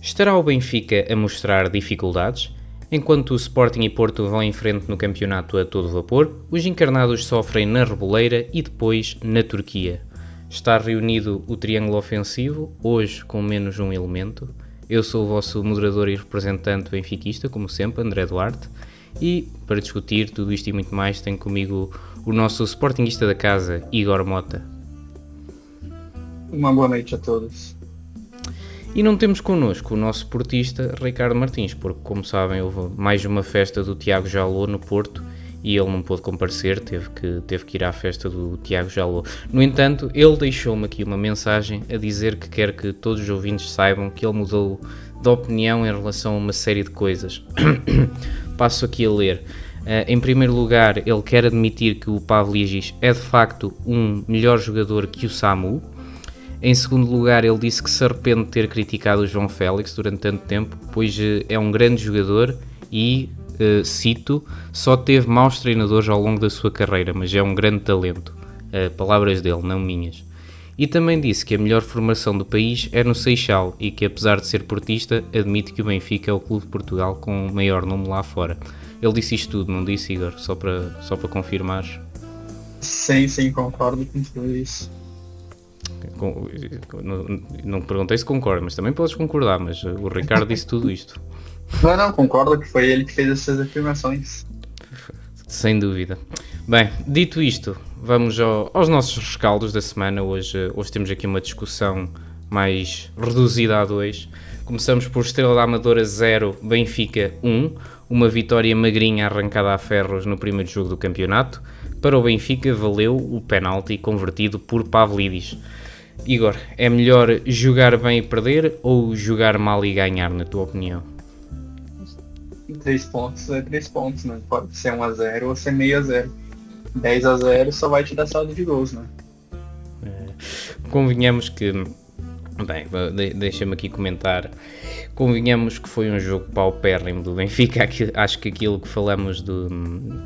Estará o Benfica a mostrar dificuldades? Enquanto o Sporting e Porto vão em frente no campeonato a todo vapor, os encarnados sofrem na Reboleira e depois na Turquia. Está reunido o triângulo ofensivo, hoje com menos um elemento. Eu sou o vosso moderador e representante benfiquista, como sempre, André Duarte, e para discutir tudo isto e muito mais tenho comigo o nosso sportinguista da casa, Igor Mota. Uma boa noite a todos. E não temos connosco o nosso portista Ricardo Martins, porque, como sabem, houve mais uma festa do Tiago Jaló no Porto e ele não pôde comparecer, teve que ir à festa do Tiago Jaló. No entanto, ele deixou-me aqui uma mensagem a dizer que quer que todos os ouvintes saibam que ele mudou de opinião em relação a uma série de coisas. Passo aqui a ler. Em primeiro lugar, ele quer admitir que o Pavlidis é de facto um melhor jogador que o Samu. Em segundo lugar, ele disse que se arrepende de ter criticado o João Félix durante tanto tempo, pois é um grande jogador e, cito, só teve maus treinadores ao longo da sua carreira, mas é um grande talento. Palavras dele, não minhas. E também disse que a melhor formação do país é no Seixal e que, apesar de ser portista, admite que o Benfica é o clube de Portugal com o maior nome lá fora. Ele disse isto tudo, não disse, Igor? Só para confirmares. Sim, concordo com tudo isso. Não perguntei se concorda, mas também podes concordar, mas o Ricardo disse tudo isto. Não, concordo que foi ele que fez essas afirmações. Sem dúvida. Bem, dito isto, vamos aos nossos rescaldos da semana. Hoje temos aqui uma discussão mais reduzida a 2. Começamos por Estrela da Amadora 0, Benfica 1, uma vitória magrinha arrancada a ferros no primeiro jogo do campeonato. Para o Benfica valeu o penalti convertido por Pavlidis. Igor, é melhor jogar bem e perder ou jogar mal e ganhar, na tua opinião? 3 pontos é 3 pontos, né? Pode ser 1-0 ou ser meio a 0. 10-0 só vai te dar saldo de gols, né? Convenhamos que... Bem, deixa-me aqui comentar. Convenhamos que foi um jogo paupérrimo do Benfica. Acho que aquilo que falamos do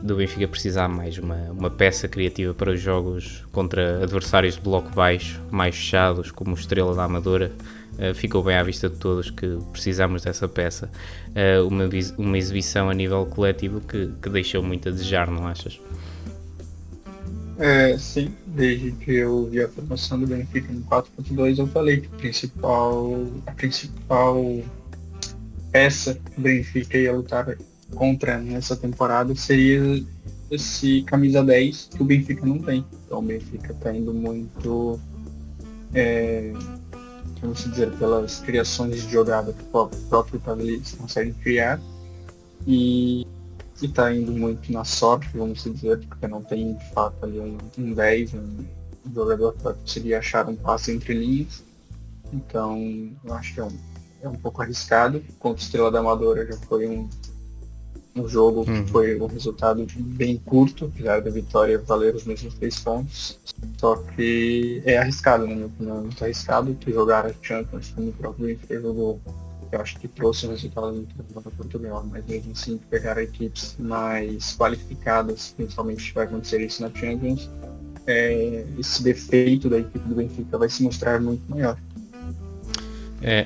Benfica precisar mais uma peça criativa para os jogos contra adversários de bloco baixo, mais fechados, como o Estrela da Amadora. Ficou bem à vista de todos que precisamos dessa peça. Uma exibição a nível coletivo que deixou muito a desejar, não achas? Sim, desde que eu vi a formação do Benfica no 4.2 eu falei que a principal peça do Benfica ia lutar contra nessa temporada seria esse camisa 10 que o Benfica não tem. Então o Benfica está indo muito, vamos dizer, pelas criações de jogada que o próprio Pavlidis consegue criar e está indo muito na sorte, vamos dizer, porque não tem de fato ali um 10, um jogador para conseguir achar um passe entre linhas. Então eu acho que é um pouco arriscado. Contra o Estrela da Amadora já foi um jogo que foi um resultado bem curto, apesar da vitória valer os mesmos 3 pontos. Só que é arriscado, na minha opinião, é muito arriscado que jogar a Champions como o próprio Benfica jogou. Eu acho que trouxe um resultado muito bom para Portugal, mas mesmo assim pegar equipes mais qualificadas, principalmente se vai acontecer isso na Champions, esse defeito da equipe do Benfica vai se mostrar muito maior.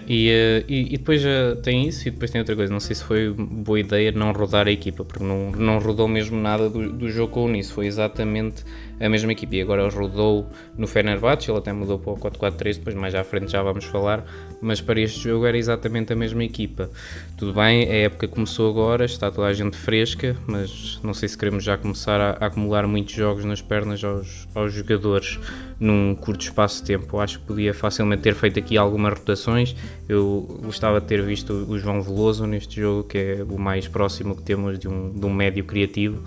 E depois tem isso e depois tem outra coisa, não sei se foi boa ideia não rodar a equipa, porque não rodou mesmo nada do jogo com o Nice, foi exatamente a mesma equipa e agora rodou no Fenerbahçe, ele até mudou para o 4-4-3, depois mais à frente já vamos falar, mas para este jogo era exatamente a mesma equipa. Tudo bem, a época começou agora, está toda a gente fresca, mas não sei se queremos já começar a acumular muitos jogos nas pernas aos jogadores num curto espaço de tempo. Eu acho que podia facilmente ter feito aqui algumas rotações. Eu gostava de ter visto o João Veloso neste jogo, que é o mais próximo que temos de um médio criativo.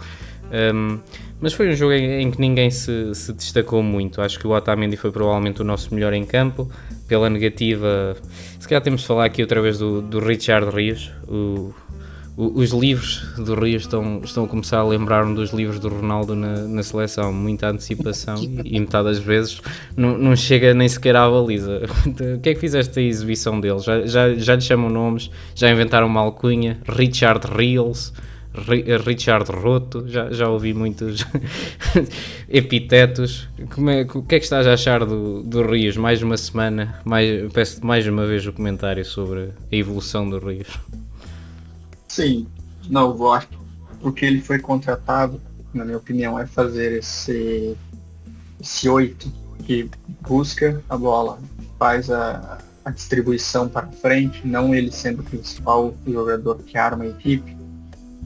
Mas foi um jogo em que ninguém se destacou muito. Acho que o Otamendi foi provavelmente o nosso melhor em campo. Pela negativa, se calhar temos de falar aqui outra vez do Richard Rios. Os livros do Rios estão a começar a lembrar-me dos livros do Ronaldo na seleção. Muita antecipação e metade das vezes não chega nem sequer à baliza. O que é que fizeste a exibição dele? Já lhe chamam nomes, já inventaram uma alcunha, Richard Rios. Richard Roto, já ouvi muitos epitetos. O que é que estás a achar do Rios? Mais uma semana, peço mais uma vez o comentário sobre a evolução do Rios. Sim, não, eu acho que porque ele foi contratado, na minha opinião, é fazer esse 8 que busca a bola, faz a distribuição para frente, não ele sendo o principal jogador que arma a equipe.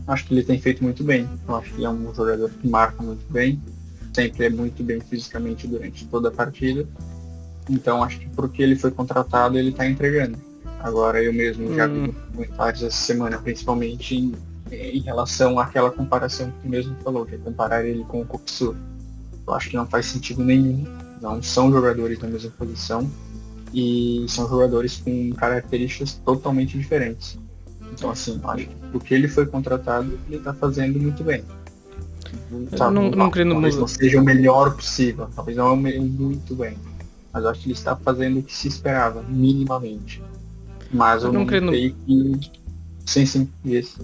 Acho que ele tem feito muito bem. Eu acho que ele é um jogador que marca muito bem, sempre é muito bem fisicamente durante toda a partida. Então acho que porque ele foi contratado, ele está entregando. Agora eu mesmo já vi comentários essa semana, principalmente em relação àquela comparação que tu mesmo falou, que é comparar ele com o Koksu. Eu acho que não faz sentido nenhum. Não são jogadores na mesma posição e são jogadores com características totalmente diferentes. Então assim, acho que porque ele foi contratado, ele está fazendo muito bem. Não querendo talvez não seja o melhor possível, talvez não é muito bem. Mas acho que ele está fazendo o que se esperava, minimamente. Mas eu não sei que... Sim, isso.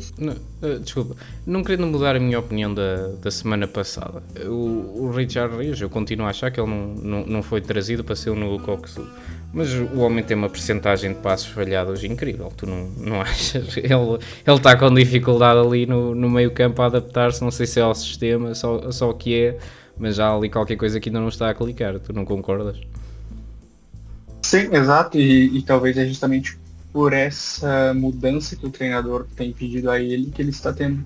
Desculpa, não querendo mudar a minha opinião da semana passada. O Richard Rios, eu continuo a achar que ele não foi trazido para ser o novo Koksu. Mas o homem tem uma percentagem de passos falhados incrível, tu não achas? Ele está com dificuldade ali no meio campo a adaptar-se, não sei se é ao sistema, só o que é, mas há ali qualquer coisa que ainda não está a clicar, tu não concordas? Sim, exato, e talvez é justamente por essa mudança que o treinador tem pedido a ele que ele está tendo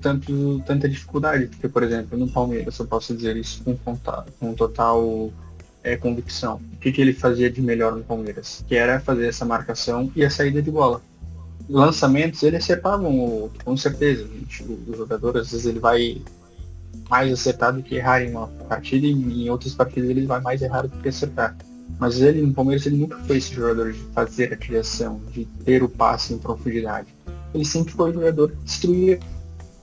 tanta dificuldade, porque, por exemplo, no Palmeiras, eu posso dizer isso com total convicção. O que ele fazia de melhor no Palmeiras? Que era fazer essa marcação e a saída de bola. Lançamentos, ele acertava com certeza. O jogador, às vezes, ele vai mais acertar do que errar em uma partida, e em outras partidas ele vai mais errar do que acertar. Mas ele, no Palmeiras, ele nunca foi esse jogador de fazer a criação, de ter o passe em profundidade. Ele sempre foi o jogador que destruía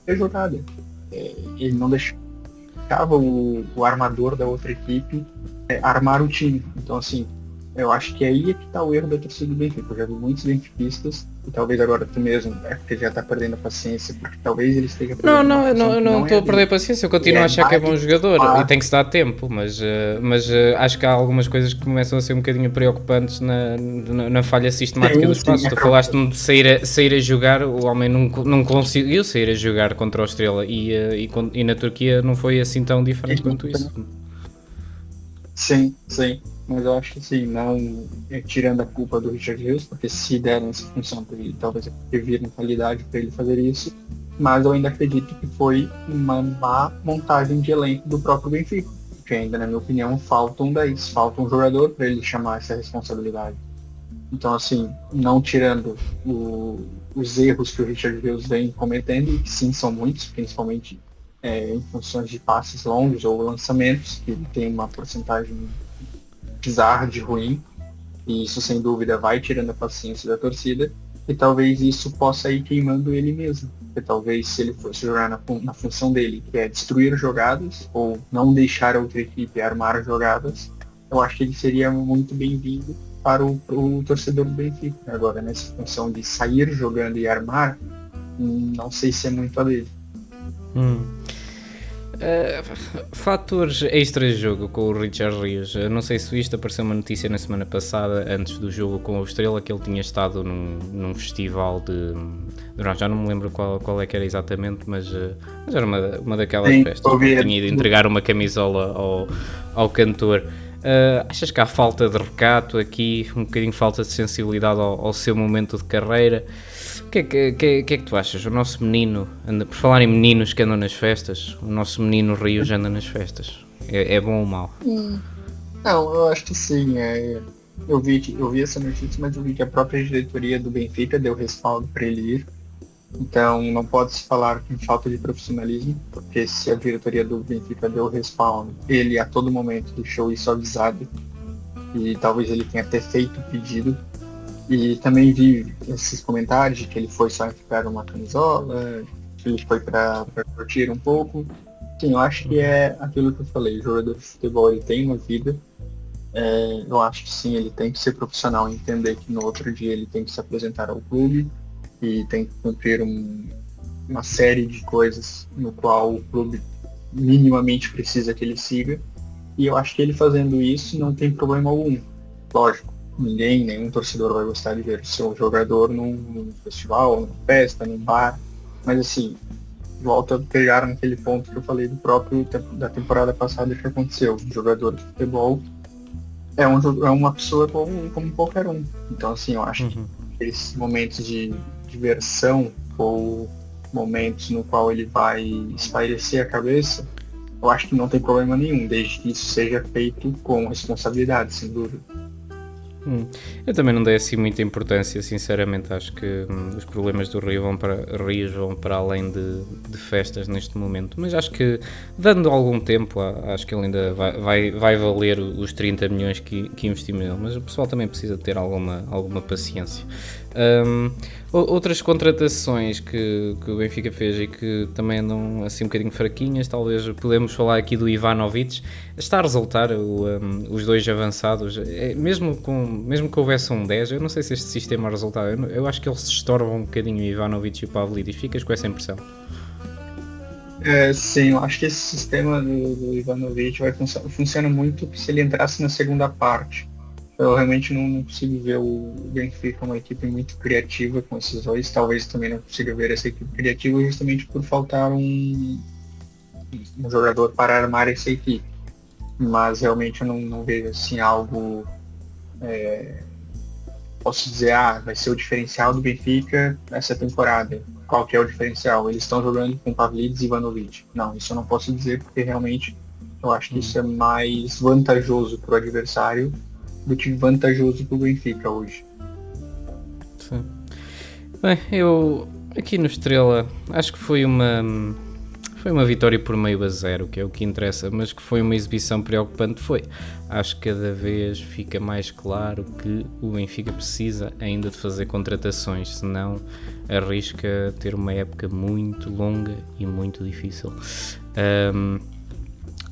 a jogada. Ele não deixava o armador da outra equipe armar o time. Então, assim, eu acho que aí é que está o erro da torcida do Benfica. Eu já vi muitos benfiquistas, e talvez agora tu mesmo, porque já está perdendo a paciência, porque talvez ele esteja perdendo não estou a perder a paciência, eu continuo a achar que é bom jogador e tem que se dar tempo, mas acho que há algumas coisas que começam a ser um bocadinho preocupantes na falha sistemática dos passos. Tu falaste-me de sair a jogar, o homem não conseguiu sair a jogar contra o Estrela e na Turquia não foi assim tão diferente quanto isso. Sim, mas eu acho que assim, não tirando a culpa do Richard Rios, porque se deram essa função para ele, talvez viram qualidade para ele fazer isso, mas eu ainda acredito que foi uma má montagem de elenco do próprio Benfica, porque ainda, na minha opinião, falta um jogador para ele chamar essa responsabilidade. Então, assim, não tirando os erros que o Richard Rios vem cometendo, e que sim, são muitos, principalmente em funções de passes longos ou lançamentos, que ele tem uma porcentagem bizarra de ruim, e isso sem dúvida vai tirando a paciência da torcida, e talvez isso possa ir queimando ele mesmo, porque talvez se ele fosse jogar na função dele, que é destruir jogadas, ou não deixar a outra equipe armar jogadas, eu acho que ele seria muito bem-vindo para o torcedor do Benfica. Agora, nessa função de sair jogando e armar, não sei se é muito a dele. Fatores extras de jogo com o Richard Rios. Não sei se viste, apareceu uma notícia na semana passada, antes do jogo com o Estrela, que ele tinha estado num festival de... já não me lembro qual é que era exatamente, mas era uma daquelas festas. Tinha ido entregar uma camisola ao cantor. Achas que há falta de recato aqui, um bocadinho falta de sensibilidade ao seu momento de carreira? O que é que tu achas? O nosso menino, por falar em meninos que andam nas festas, o nosso menino Rios anda nas festas. É bom ou mau? Não, eu acho que sim. Eu vi essa notícia, mas eu vi que a própria diretoria do Benfica deu respaldo para ele ir. Então não pode-se falar com falta de profissionalismo, porque se a diretoria do Benfica deu respaldo, ele a todo momento deixou isso avisado, e talvez ele tenha até feito o pedido. E também vi esses comentários de que ele foi só enfiar uma camisola, que ele foi para curtir um pouco. Sim, eu acho que é aquilo que eu falei, o jogador de futebol ele tem uma vida. Eu acho que sim, ele tem que ser profissional e entender que no outro dia ele tem que se apresentar ao clube e tem que cumprir uma série de coisas no qual o clube minimamente precisa que ele siga. E eu acho que ele fazendo isso não tem problema algum. Lógico, nenhum torcedor vai gostar de ver o seu jogador num festival, numa festa, num bar. Mas assim, volta a pegar naquele ponto que eu falei da temporada passada que aconteceu. O jogador de futebol é uma pessoa como qualquer um. Então assim, eu acho que esses momentos de diversão ou momentos no qual ele vai espairecer a cabeça, eu acho que não tem problema nenhum, desde que isso seja feito com responsabilidade, sem dúvida. Eu também não dei assim muita importância, sinceramente. Acho que os problemas do Rio vão para além de festas neste momento, mas acho que dando algum tempo, acho que ele ainda vai valer os 30 milhões que investimos nele, mas o pessoal também precisa ter alguma paciência. Outras contratações que o Benfica fez e que também andam assim um bocadinho fraquinhas, talvez podemos falar aqui do Ivanovic. Está a resultar os dois avançados, mesmo que houvesse um 10, eu não sei se este sistema resultava, eu acho que ele se estorva um bocadinho, o Ivanovic e o Pavlidis. Ficas com essa impressão? Sim, eu acho que esse sistema do Ivanovic funciona muito se ele entrasse na segunda parte. Eu realmente não consigo ver o Benfica uma equipe muito criativa com esses dois. Talvez também não consiga ver essa equipe criativa justamente por faltar um jogador para armar essa equipe. Mas realmente eu não vejo assim algo. Posso dizer, vai ser o diferencial do Benfica nessa temporada. Qual que é o diferencial? Eles estão jogando com Pavlidis e Ivanovic. Não, isso eu não posso dizer porque realmente eu acho que isso é mais vantajoso para o adversário do que vantajoso para o Benfica hoje. Sim. Bem, eu aqui no Estrela acho que foi uma vitória por 0,5, que é o que interessa, mas que foi uma exibição preocupante. Acho que cada vez fica mais claro que o Benfica precisa ainda de fazer contratações, senão arrisca ter uma época muito longa e muito difícil.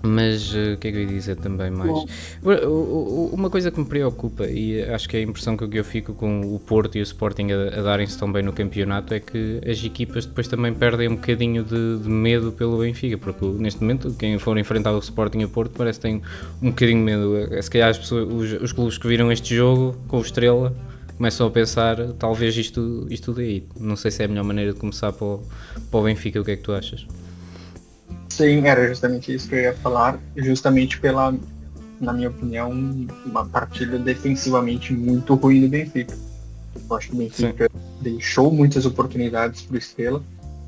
Mas o que é que eu ia dizer também mais? Uma coisa que me preocupa, e acho que é a impressão que eu fico com o Porto e o Sporting a darem-se tão bem no campeonato, é que as equipas depois também perdem um bocadinho de medo pelo Benfica, porque neste momento quem for enfrentar o Sporting e o Porto parece que tem um bocadinho de medo. Se calhar os clubes que viram este jogo com o Estrela começam a pensar, talvez isto daí. Não sei se é a melhor maneira de começar para o Benfica. O que é que tu achas? Sim, era justamente isso que eu ia falar, justamente na minha opinião, uma partida defensivamente muito ruim do Benfica. Eu acho que o Benfica deixou muitas oportunidades para o Estrela.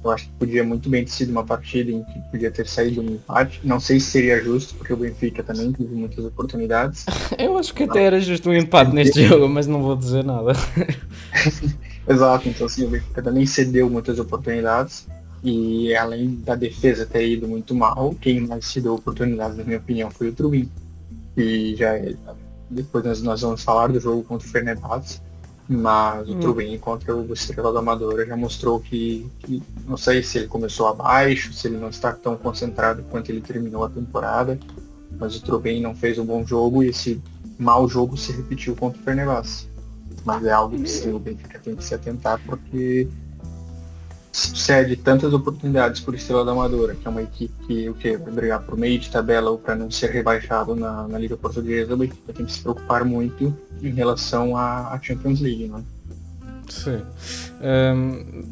Eu acho que podia muito bem ter sido uma partida em que podia ter saído um empate. Não sei se seria justo, porque o Benfica também teve muitas oportunidades. Eu acho que até era justo um empate neste jogo, mas não vou dizer nada. Exato, então assim, o Benfica também cedeu muitas oportunidades. E além da defesa ter ido muito mal, quem mais se deu oportunidades, na minha opinião, foi o Trubin. E depois nós vamos falar do jogo contra o Fenerbahçe, mas o Trubin contra o Estrela da Amadora já mostrou que não sei se ele começou abaixo, se ele não está tão concentrado quanto ele terminou a temporada, mas o Trubin não fez um bom jogo e esse mau jogo se repetiu contra o Fenerbahçe. Mas é algo que o Benfica tem que se atentar, porque cede tantas oportunidades por Estrela da Amadora, que é uma equipe que vai brigar por meio de tabela ou para não ser rebaixado na Liga Portuguesa, o Benfica tem que se preocupar muito em relação à Champions League, não é? Sim.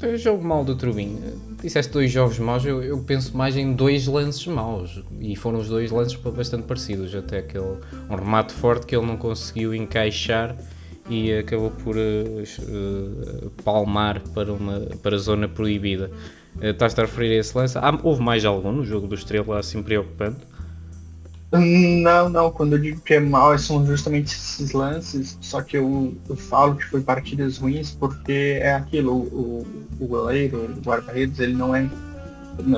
O jogo mau do Trubin, disseste 2 jogos maus, eu penso mais em 2 lances maus, e foram os 2 lances bastante parecidos, até aquele um remate forte que ele não conseguiu encaixar e acabou por palmar para a zona proibida. Estás-te a referir a esse lance? Houve mais algum no jogo do Estrela assim preocupante? Não, quando eu digo que é mal, são justamente esses lances, só que eu falo que foi partidas ruins porque é aquilo, o goleiro, o guarda-redes, ele não é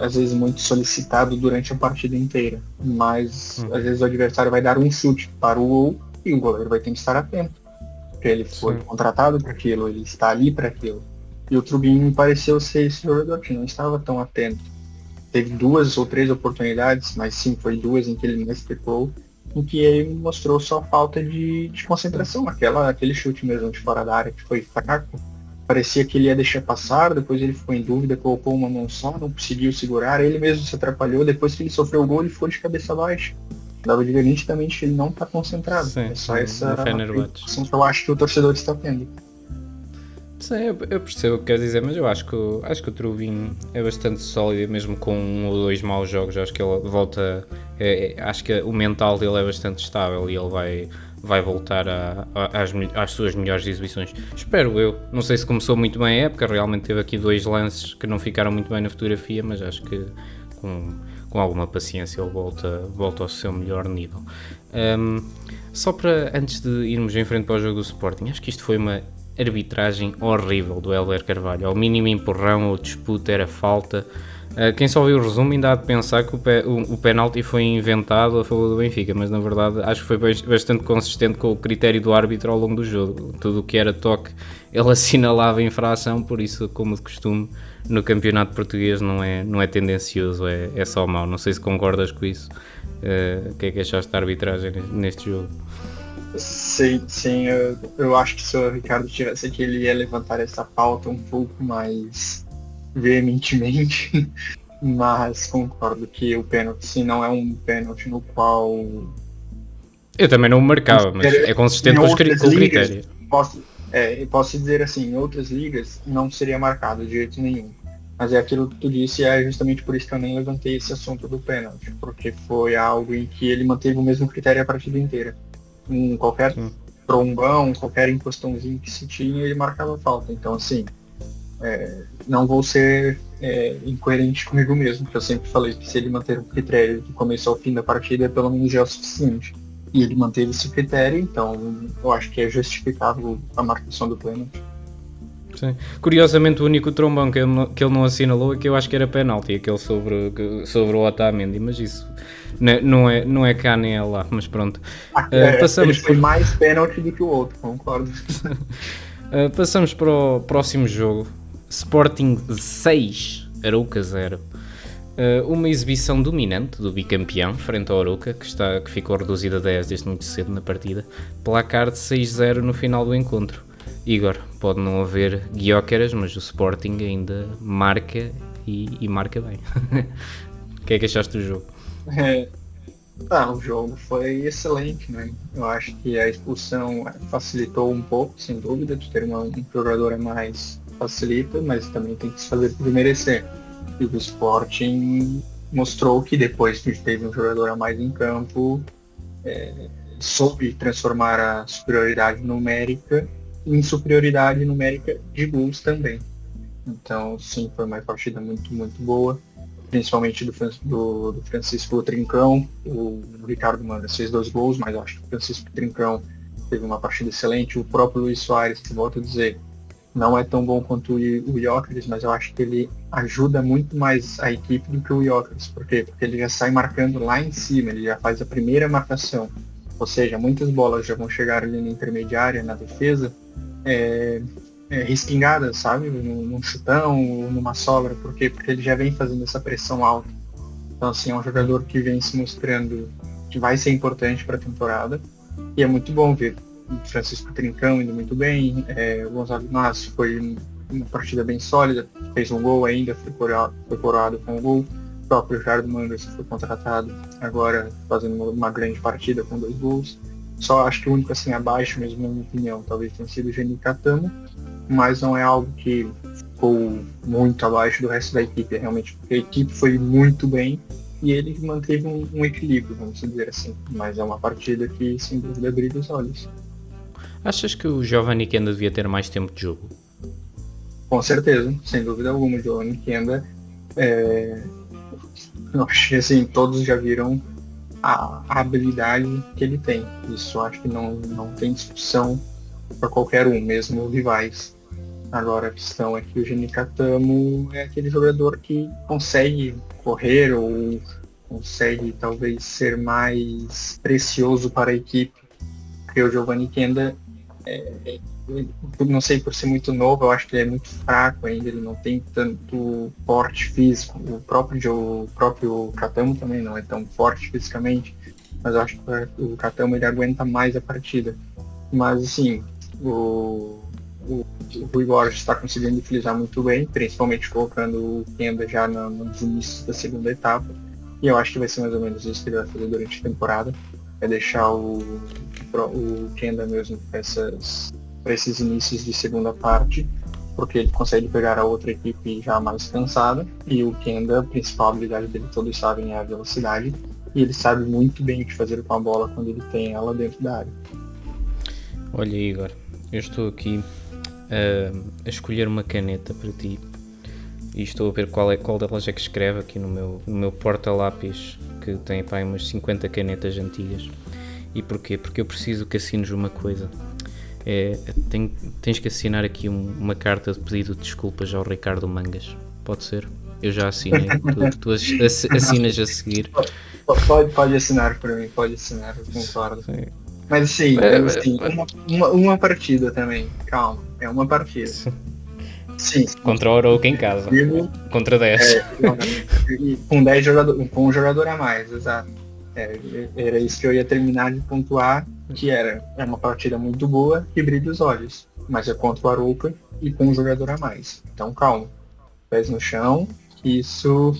às vezes muito solicitado durante a partida inteira, mas às vezes o adversário vai dar um chute para o gol e o goleiro vai ter que estar atento. Porque ele foi contratado para aquilo, ele está ali para aquilo. E o Trubin me pareceu ser esse jogador que não estava tão atento. Teve 2 ou 3 oportunidades, mas sim, foi 2 em que ele mais pecou, em que ele mostrou só falta de concentração, aquele chute mesmo de fora da área que foi fraco. parecia que ele ia deixar passar, depois ele ficou em dúvida, colocou uma mão só, não conseguiu segurar, ele mesmo se atrapalhou, depois que ele sofreu o gol, ele ficou de cabeça baixa. Dava de ver nitidamente que ele não está concentrado. Sim, é só essa Fenerbahçe. impressão que eu acho que o torcedor está tendo. Sim, eu percebo o que quer dizer, mas eu acho que o Trubin é bastante sólido, mesmo com 1 ou 2 maus jogos. Acho que ele volta. Acho que o mental dele é bastante estável e ele vai voltar às suas melhores exibições. Espero eu. Não sei se começou muito bem a época, realmente teve aqui 2 lances que não ficaram muito bem na fotografia, mas acho que com alguma paciência ele volta ao seu melhor nível. Só para, antes de irmos em frente para o jogo do Sporting, acho que isto foi uma arbitragem horrível do Hélder Carvalho. Ao mínimo empurrão ou disputa era falta. Quem só viu o resumo ainda há de pensar que o penalti foi inventado a favor do Benfica, mas na verdade acho que foi bastante consistente com o critério do árbitro ao longo do jogo. Tudo o que era toque ele assinalava a infração, por isso, como de costume, no campeonato português não é tendencioso, é só mau. Não sei se concordas com isso. O que é que achaste da arbitragem neste jogo? Sim, eu acho que se o Ricardo tivesse aqui, ele ia levantar essa pauta um pouco mais veementemente, mas concordo que o pênalti não é um pênalti no qual... Eu também não o marcava, mas é consistente com o critério. Posso dizer assim, em outras ligas não seria marcado de jeito nenhum. Mas é aquilo que tu disse, é justamente por isso que eu nem levantei esse assunto do pênalti, porque foi algo em que ele manteve o mesmo critério a partida inteira. Em qualquer trombão, qualquer encostãozinho que se tinha, ele marcava falta. Então, assim, não vou ser incoerente comigo mesmo, porque eu sempre falei que se ele manter o critério do começo ao fim da partida, pelo menos já é o suficiente. E ele manteve esse critério, então eu acho que é justificável a marcação do pênalti. Sim. Curiosamente, o único trombão que ele não assinalou é que eu acho que era penalti, aquele sobre o Otamendi, mas isso não é cá nem é lá, mas pronto. Ele foi mais pênalti do que o outro, concordo. Passamos para o próximo jogo. Sporting 6, Arouca 0. Uma exibição dominante do bicampeão frente ao Arouca, que ficou reduzida a 10 desde muito cedo na partida. Placar de 6-0 no final do encontro. Igor, pode não haver guióqueras, mas o Sporting ainda marca e marca bem. O que é que achaste do jogo? O jogo foi excelente, né? Eu acho que a expulsão facilitou um pouco, sem dúvida, de ter um jogador a mais facilita, mas também tem que se fazer por merecer. E o Sporting mostrou que depois que teve um jogador a mais em campo, soube transformar a superioridade numérica em superioridade numérica de gols também. Então, sim, foi uma partida muito, muito boa, principalmente do Francisco Trincão. O Ricardo Mangas fez 2 gols, mas eu acho que o Francisco Trincão teve uma partida excelente. O próprio Luís Soares, que volto a dizer, não é tão bom quanto o Gyökeres, mas eu acho que ele ajuda muito mais a equipe do que o Gyökeres. Por quê? Porque ele já sai marcando lá em cima, ele já faz a primeira marcação. Ou seja, muitas bolas já vão chegar ali na intermediária, na defesa, respingadas, sabe? Num chutão, numa sobra. Por quê? Porque ele já vem fazendo essa pressão alta. Então, assim, é um jogador que vem se mostrando que vai ser importante para a temporada. E é muito bom ver o Francisco Trincão indo muito bem. O Gonçalo Inácio foi uma partida bem sólida, fez um gol ainda, foi coroado com o gol. O próprio Ricardo Mangas foi contratado agora fazendo uma grande partida com 2 gols. Só acho que o único assim abaixo, mesmo na minha opinião, talvez tenha sido o Geni Catamo, mas não é algo que ficou muito abaixo do resto da equipe, realmente, porque a equipe foi muito bem e ele manteve um equilíbrio, vamos dizer assim. Mas é uma partida que, sem dúvida, brilha os olhos. Achas que o Giovanni Kenda devia ter mais tempo de jogo? Com certeza, sem dúvida alguma. O Giovanni Kenda, eu acho que assim, todos já viram a habilidade que ele tem. Isso acho que não tem discussão para qualquer um, mesmo rivais. Agora a questão é que o Geni Catamo é aquele jogador que consegue correr ou consegue talvez ser mais precioso para a equipe, porque o Giovanni Kenda, não sei, por ser muito novo, eu acho que ele é muito fraco ainda, ele não tem tanto porte físico. O próprio Catamo também não é tão forte fisicamente, mas eu acho que o Catamo ele aguenta mais a partida. Mas assim, o o Rui Borges está conseguindo utilizar muito bem, principalmente colocando o Kenda já nos inícios da segunda etapa. E eu acho que vai ser mais ou menos isso que ele vai fazer durante a temporada. É deixar o Kenda mesmo para esses inícios de segunda parte, porque ele consegue pegar a outra equipe já mais cansada. E o Kenda, a principal habilidade dele, todos sabem, é a velocidade. E ele sabe muito bem o que fazer com a bola quando ele tem ela dentro da área. Olha, Igor, eu estou aqui a escolher uma caneta para ti e estou a ver qual delas é que escreve aqui no meu porta-lápis, que tem pá, umas 50 canetas antigas. E porquê? Porque eu preciso que assines uma coisa. Tens que assinar aqui uma carta de pedido de desculpas ao Ricardo Mangas. Pode ser? Eu já assinei. Tu assinas a seguir. Pode assinar para mim, pode assinar, eu concordo. Sim. Mas assim, uma partida também, calma, é uma partida. Sim. Contra o Oroca em casa. Contra 10. Com 10 jogadores, com um jogador a mais, exato. Era isso que eu ia terminar de pontuar, que é uma partida muito boa e brilha os olhos. Mas é contra o Arouca e com um jogador a mais. Então calma. Pés no chão, isso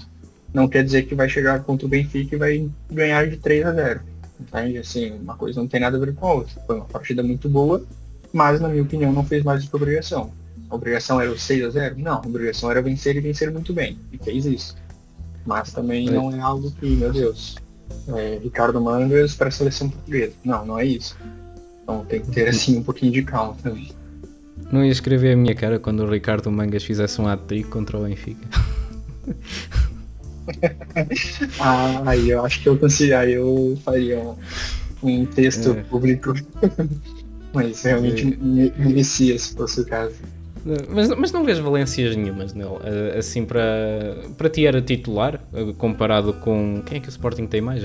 não quer dizer que vai chegar contra o Benfica e vai ganhar de 3-0. Entende? Assim, uma coisa não tem nada a ver com a outra. Foi uma partida muito boa, mas na minha opinião não fez mais do que a obrigação. A obrigação era o 6-0? Não, a obrigação era vencer e vencer muito bem. E fez isso. Mas também não é algo que, meu Deus, Ricardo Mangas para a seleção portuguesa. Não é isso. Então tem que ter assim um pouquinho de calma também. Não ia escrever a minha cara quando o Ricardo Mangas fizesse um hat-trick contra o Benfica. Aí eu acho que eu consigo, aí eu faria um texto público. Mas realmente merecia, se fosse o caso. Mas não vês valências nenhumas nele? Assim, para ti era titular, comparado com... Quem é que o Sporting tem mais?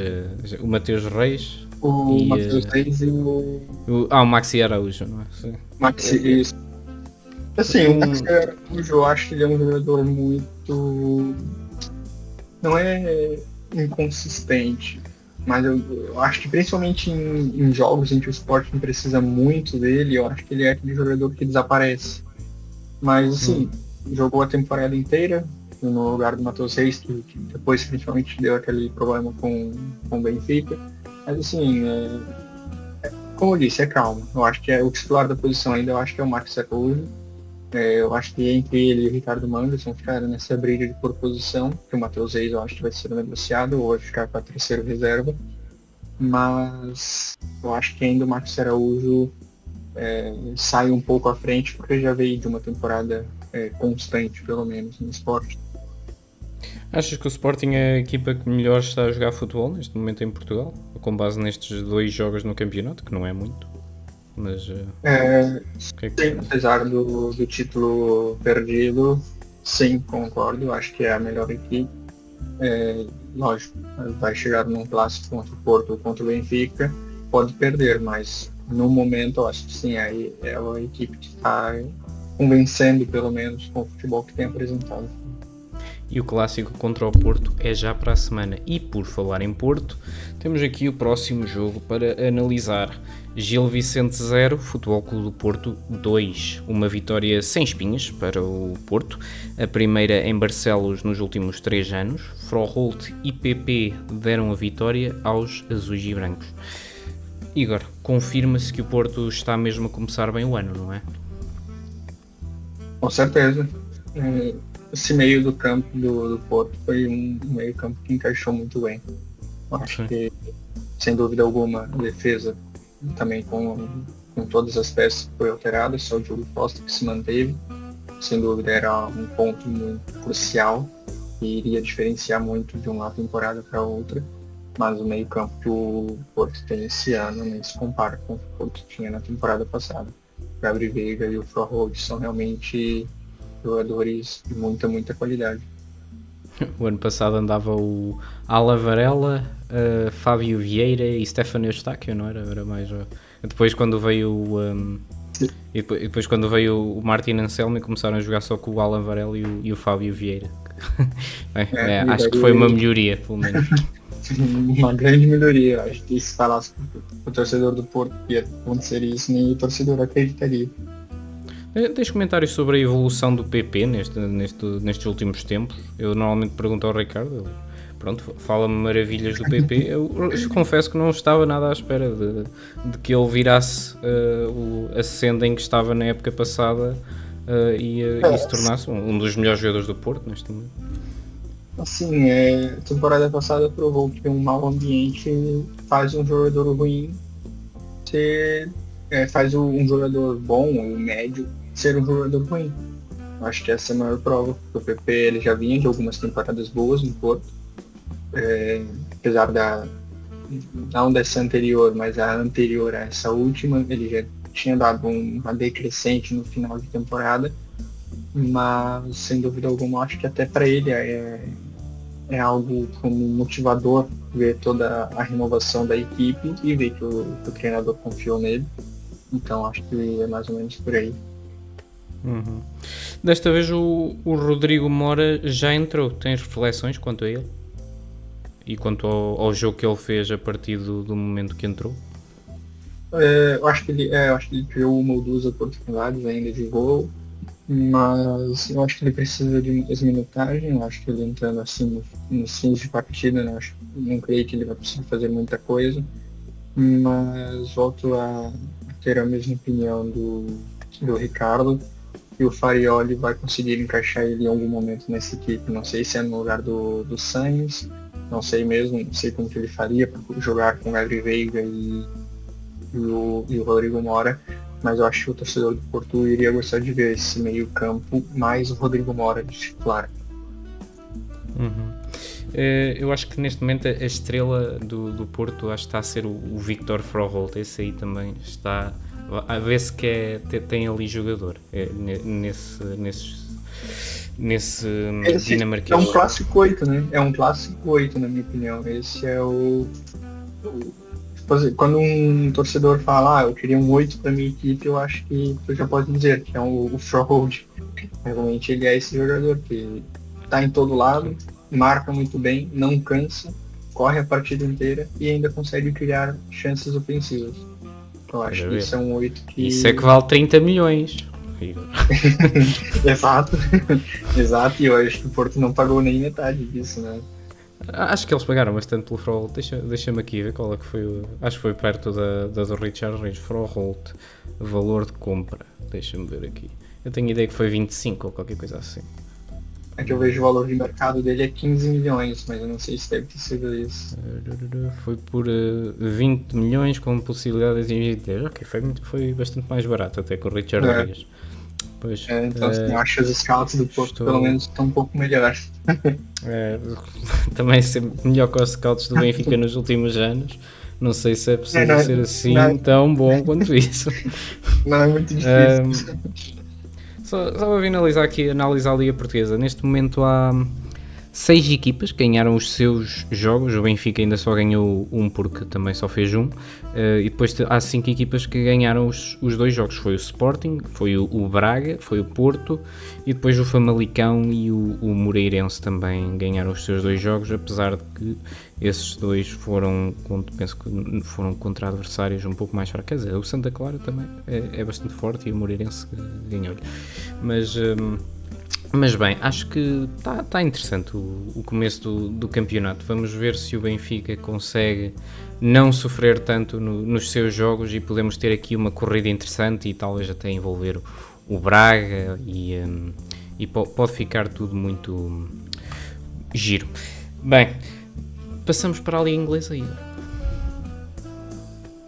O Mateus Reis? O Mateus Reis e o... o Maxi Araújo, não é? Sim. Maxi, isso. Assim, o Maxi Araújo, eu acho que ele é um jogador muito... Não é inconsistente, mas eu acho que principalmente em jogos em que o Sporting precisa muito dele, eu acho que ele é aquele jogador que desaparece. Mas assim, jogou a temporada inteira no lugar do Matheus Reis, que depois principalmente deu aquele problema com o Benfica. Mas assim, como eu disse, é calma. Eu acho que o titular da posição ainda, eu acho que é o Marcos Araújo. Eu acho que entre ele e o Ricardo Mangas vão ficar nessa briga de por posição, que o Matheus Reis eu acho que vai ser negociado ou vai ficar para terceiro reserva. Mas eu acho que ainda o Marcos Araújo sai um pouco à frente, porque já veio de uma temporada constante, pelo menos, no esporte. Achas que o Sporting é a equipa que melhor está a jogar futebol neste momento em Portugal? Com base nestes 2 jogos no campeonato, que não é muito. Mas, sim, apesar do título perdido, sim, concordo, acho que é a melhor equipe. Lógico, vai chegar num clássico contra o Porto ou contra o Benfica, pode perder, mas no momento eu acho que sim, aí é a equipe que está convencendo pelo menos com o futebol que tem apresentado. E o clássico contra o Porto é já para a semana. E por falar em Porto, temos aqui o próximo jogo para analisar. Gil Vicente 0, Futebol Clube do Porto 2. Uma vitória sem espinhas para o Porto. A primeira em Barcelos nos últimos 3 anos. Froholt e PP deram a vitória aos azuis e brancos. Igor, confirma-se que o Porto está mesmo a começar bem o ano, não é? Com certeza. Esse meio do campo do Porto foi um meio campo que encaixou muito bem. Acho que, sem dúvida alguma, a defesa também com todas as peças foi alterada, só o Diogo Costa que se manteve. Sem dúvida era um ponto muito crucial que iria diferenciar muito de uma temporada para outra. Mas o meio campo que o Porto tem esse ano nem se compara com o que o Porto tinha na temporada passada. O Gabriel Veiga e o Froholt são realmente jogadores de muita qualidade. O ano passado andava o Ala Varela, Fábio Vieira e Stefano Eustáquio, não era? Era mais... Depois quando veio e depois quando veio o Martin Anselmo e começaram a jogar só com o Alan Varela e o Fábio Vieira. Acho que foi uma melhoria, pelo menos. Uma grande melhoria. Acho que se falasse o torcedor do Porto que ia acontecer isso, nem o torcedor acreditaria. Tens comentários sobre a evolução do PP nestes últimos tempos? Eu normalmente pergunto ao Ricardo, ele, pronto, fala-me maravilhas do PP. Eu confesso que não estava nada à espera de que ele virasse a senda em que estava na época passada e se tornasse um dos melhores jogadores do Porto neste momento. Assim, a temporada passada provou que um mau ambiente faz um jogador ruim faz um jogador bom ou médio ser um jogador ruim. Acho que essa é a maior prova, porque o PP ele já vinha de algumas temporadas boas no Porto, apesar não dessa anterior, mas a anterior a essa última, ele já tinha dado uma decrescente no final de temporada, mas sem dúvida alguma acho que até para ele é algo como motivador ver toda a renovação da equipe e ver que o treinador confiou nele. Então acho que é mais ou menos por aí. Uhum. Desta vez o Rodrigo Mora já entrou. Tens reflexões quanto a ele? E quanto ao jogo que ele fez a partir do momento que entrou? Eu acho que ele criou uma ou duas oportunidades ainda de gol, mas eu acho que ele precisa de muitas minutagens. Eu acho que ele entrando assim nos fins de partida, né? Não creio que ele vai precisar fazer muita coisa, mas volto a ter a mesma opinião do Ricardo, e o Farioli vai conseguir encaixar ele em algum momento nessa equipe. Não sei se é no lugar do Sainz, não sei mesmo, não sei como que ele faria para jogar com o Gabriel Veiga e o Rodrigo Mora, mas eu acho que o torcedor do Porto iria gostar de ver esse meio campo mais o Rodrigo Mora de titular. Uhum. Eu acho que neste momento a estrela do Porto acho que está a ser o Victor Froholt. Esse aí também está a ver se tem ali jogador nesse dinamarquês. É um clássico 8, né? É um clássico 8, na minha opinião. Esse é quando um torcedor fala, eu queria um 8 para minha equipe, eu acho que eu já posso dizer que é o Froholt. Realmente ele é esse jogador que está em todo lado, marca muito bem, não cansa, corre a partida inteira e ainda consegue criar chances ofensivas. Eu acho que isso é um 8 que... Isso é que vale 30 milhões. Exato, e eu acho que o Porto não pagou nem metade disso, né? Acho que eles pagaram bastante pelo Froholt. Deixa-me aqui ver qual é que foi. Acho que foi perto da do Richard Reis. Froholt, valor de compra. Deixa-me ver aqui. Eu tenho ideia que foi 25 ou qualquer coisa assim. É que eu vejo o valor de mercado dele é 15 milhões, mas eu não sei se deve ter sido isso. Foi por 20 milhões com possibilidade de investir. Ok, foi bastante mais barato até com o Richard Reis. Pois, então assim, eu acho que os scouts do Porto pelo menos estão um pouco melhores. Também ser melhor que os scouts do Benfica nos últimos anos. Não sei se é possível ser assim tão bom quanto isso. Não é muito difícil. Só para finalizar aqui, analisar a Liga Portuguesa. Neste momento há 6 equipas que ganharam os seus jogos. O Benfica ainda só ganhou um porque também só fez um. E depois há 5 equipas que ganharam os 2 jogos. Foi o Sporting, foi o Braga, foi o Porto e depois o Famalicão e o Moreirense também ganharam os seus 2 jogos, apesar de que esses 2 penso que foram contra adversários um pouco mais fracos. Quer dizer, o Santa Clara também é bastante forte e o Moreirense ganhou-lhe. Mas bem, acho que está interessante o começo do campeonato. Vamos ver se o Benfica consegue não sofrer tanto nos seus jogos e podemos ter aqui uma corrida interessante e talvez até envolver o Braga e pode ficar tudo muito giro. Bem, passamos para a Liga Inglesa aí.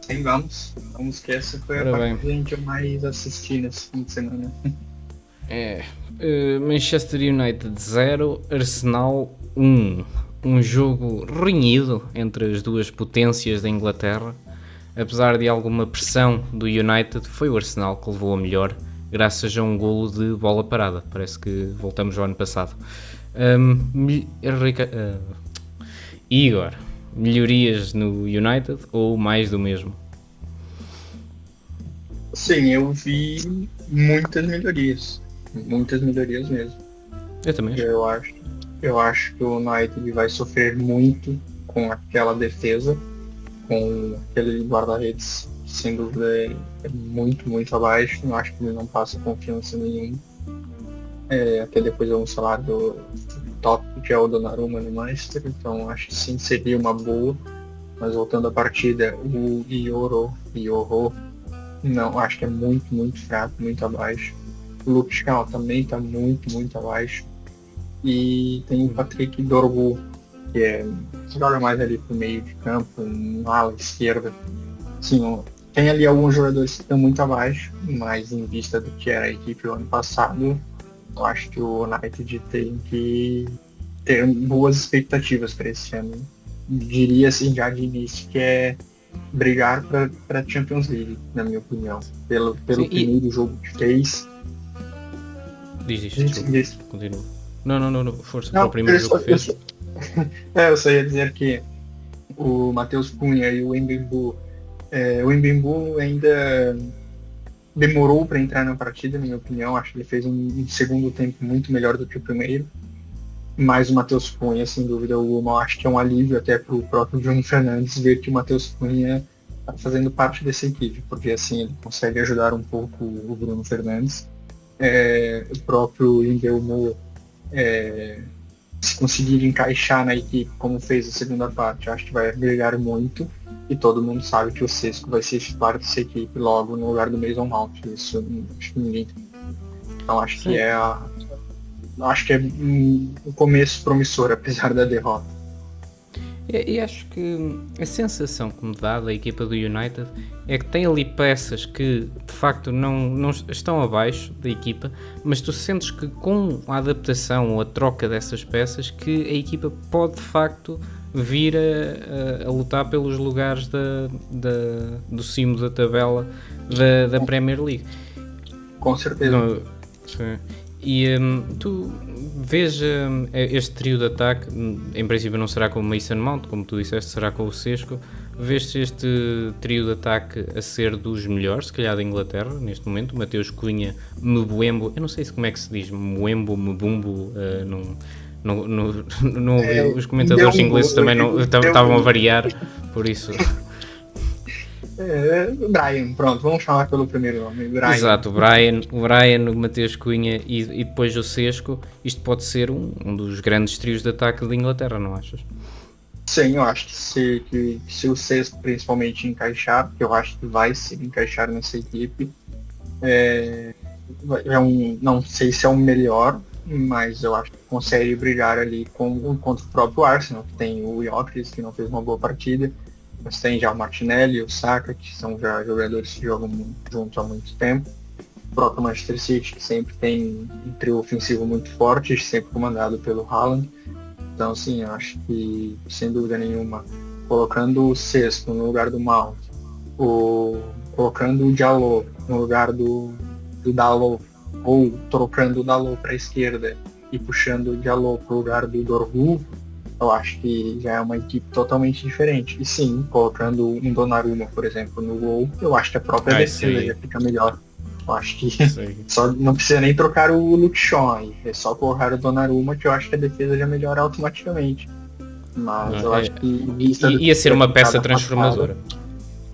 Sim, vamos que essa foi a parte que eu mais assisti nesse fim de semana. Manchester United 0, Arsenal 1. Um jogo renhido entre as duas potências da Inglaterra. Apesar de alguma pressão do United, foi o Arsenal que levou a melhor, graças a um golo de bola parada. Parece que voltamos ao ano passado. Igor, melhorias no United ou mais do mesmo? Sim, eu vi muitas melhorias mesmo. Eu também acho. Eu acho que o United vai sofrer muito com aquela defesa, com aquele guarda-redes sem dúvida é muito, muito abaixo. Eu acho que ele não passa confiança nenhuma. Até depois vamos falar do top, que é o Donnarumma no Manchester, então acho que sim, seria uma boa. Mas voltando à partida, o Iorro, não, acho que é muito, muito fraco, muito abaixo. O Luke Shaw também está muito, muito abaixo. E tem o Patrick Dorgu, que joga mais ali pro meio de campo, na ala esquerda. Sim, tem ali alguns jogadores que estão muito abaixo, mas em vista do que era a equipe do ano passado, eu acho que o United tem que ter boas expectativas para esse ano. Diria assim já de início que é brigar para a Champions League, na minha opinião. Pelo Sim, primeiro jogo que fez. Diz. Continua. Não, força, Não, para o primeiro jogo que fez. Eu só ia dizer que o Matheus Cunha e o Mbembu, o Mbembu ainda demorou para entrar na partida, na minha opinião. Acho que ele fez um segundo tempo muito melhor do que o primeiro. Mas o Matheus Cunha, sem dúvida alguma, acho que é um alívio até para o próprio Bruno Fernandes ver que o Matheus Cunha está fazendo parte dessa equipe, porque assim ele consegue ajudar um pouco o Bruno Fernandes. O próprio Mbembu, se conseguir encaixar na equipe como fez a segunda parte, acho que vai brigar muito. E todo mundo sabe que o Sesco vai ser titular dessa equipe logo no lugar do Mason Mount. Isso acho que ninguém. Então acho que é um começo promissor, apesar da derrota. E acho que a sensação que me dá da equipa do United é que tem ali peças que de facto não estão abaixo da equipa, mas tu sentes que com a adaptação ou a troca dessas peças que a equipa pode de facto vir a lutar pelos lugares do cimo da tabela da Premier League. Com certeza. Sim. E tu vês este trio de ataque, em princípio não será com o Mason Mount, como tu disseste, será com o Sesco. Vês este trio de ataque a ser dos melhores, se calhar da Inglaterra, neste momento? Mateus Cunha, Mbembu, eu não sei como é que se diz, Mbembu, os comentadores ingleses também estavam a variar, por isso... Brian, pronto, vamos chamar pelo primeiro nome. Brian. Exato, o Brian, o Mateus Cunha e depois o Sesco. Isto pode ser um dos grandes trios de ataque de Inglaterra, não achas? Sim, eu acho que se o Sesco principalmente encaixar, porque eu acho que vai se encaixar nessa equipe, não sei se é o melhor, mas eu acho que consegue brigar ali contra o próprio Arsenal, que tem o Gyökeres, que não fez uma boa partida. Mas tem já o Martinelli e o Saka, que são já jogadores que jogam juntos há muito tempo. O próprio Manchester City, que sempre tem um trio ofensivo muito forte, sempre comandado pelo Haaland. Então, sim, eu acho que, sem dúvida nenhuma, colocando o Sesco no lugar do Mount, colocando o Diallo no lugar do Dalot, ou trocando o Dalot para a esquerda e puxando o Diallo para o lugar do Dorgu, eu acho que já é uma equipe totalmente diferente. E sim, colocando um Donnarumma, por exemplo, no gol, eu acho que a própria defesa já fica melhor. Eu acho que só não precisa nem trocar o Luke Shaw aí. É só colocar o Donnarumma, que eu acho que a defesa já melhora automaticamente. Mas eu acho que ia ser uma peça transformadora.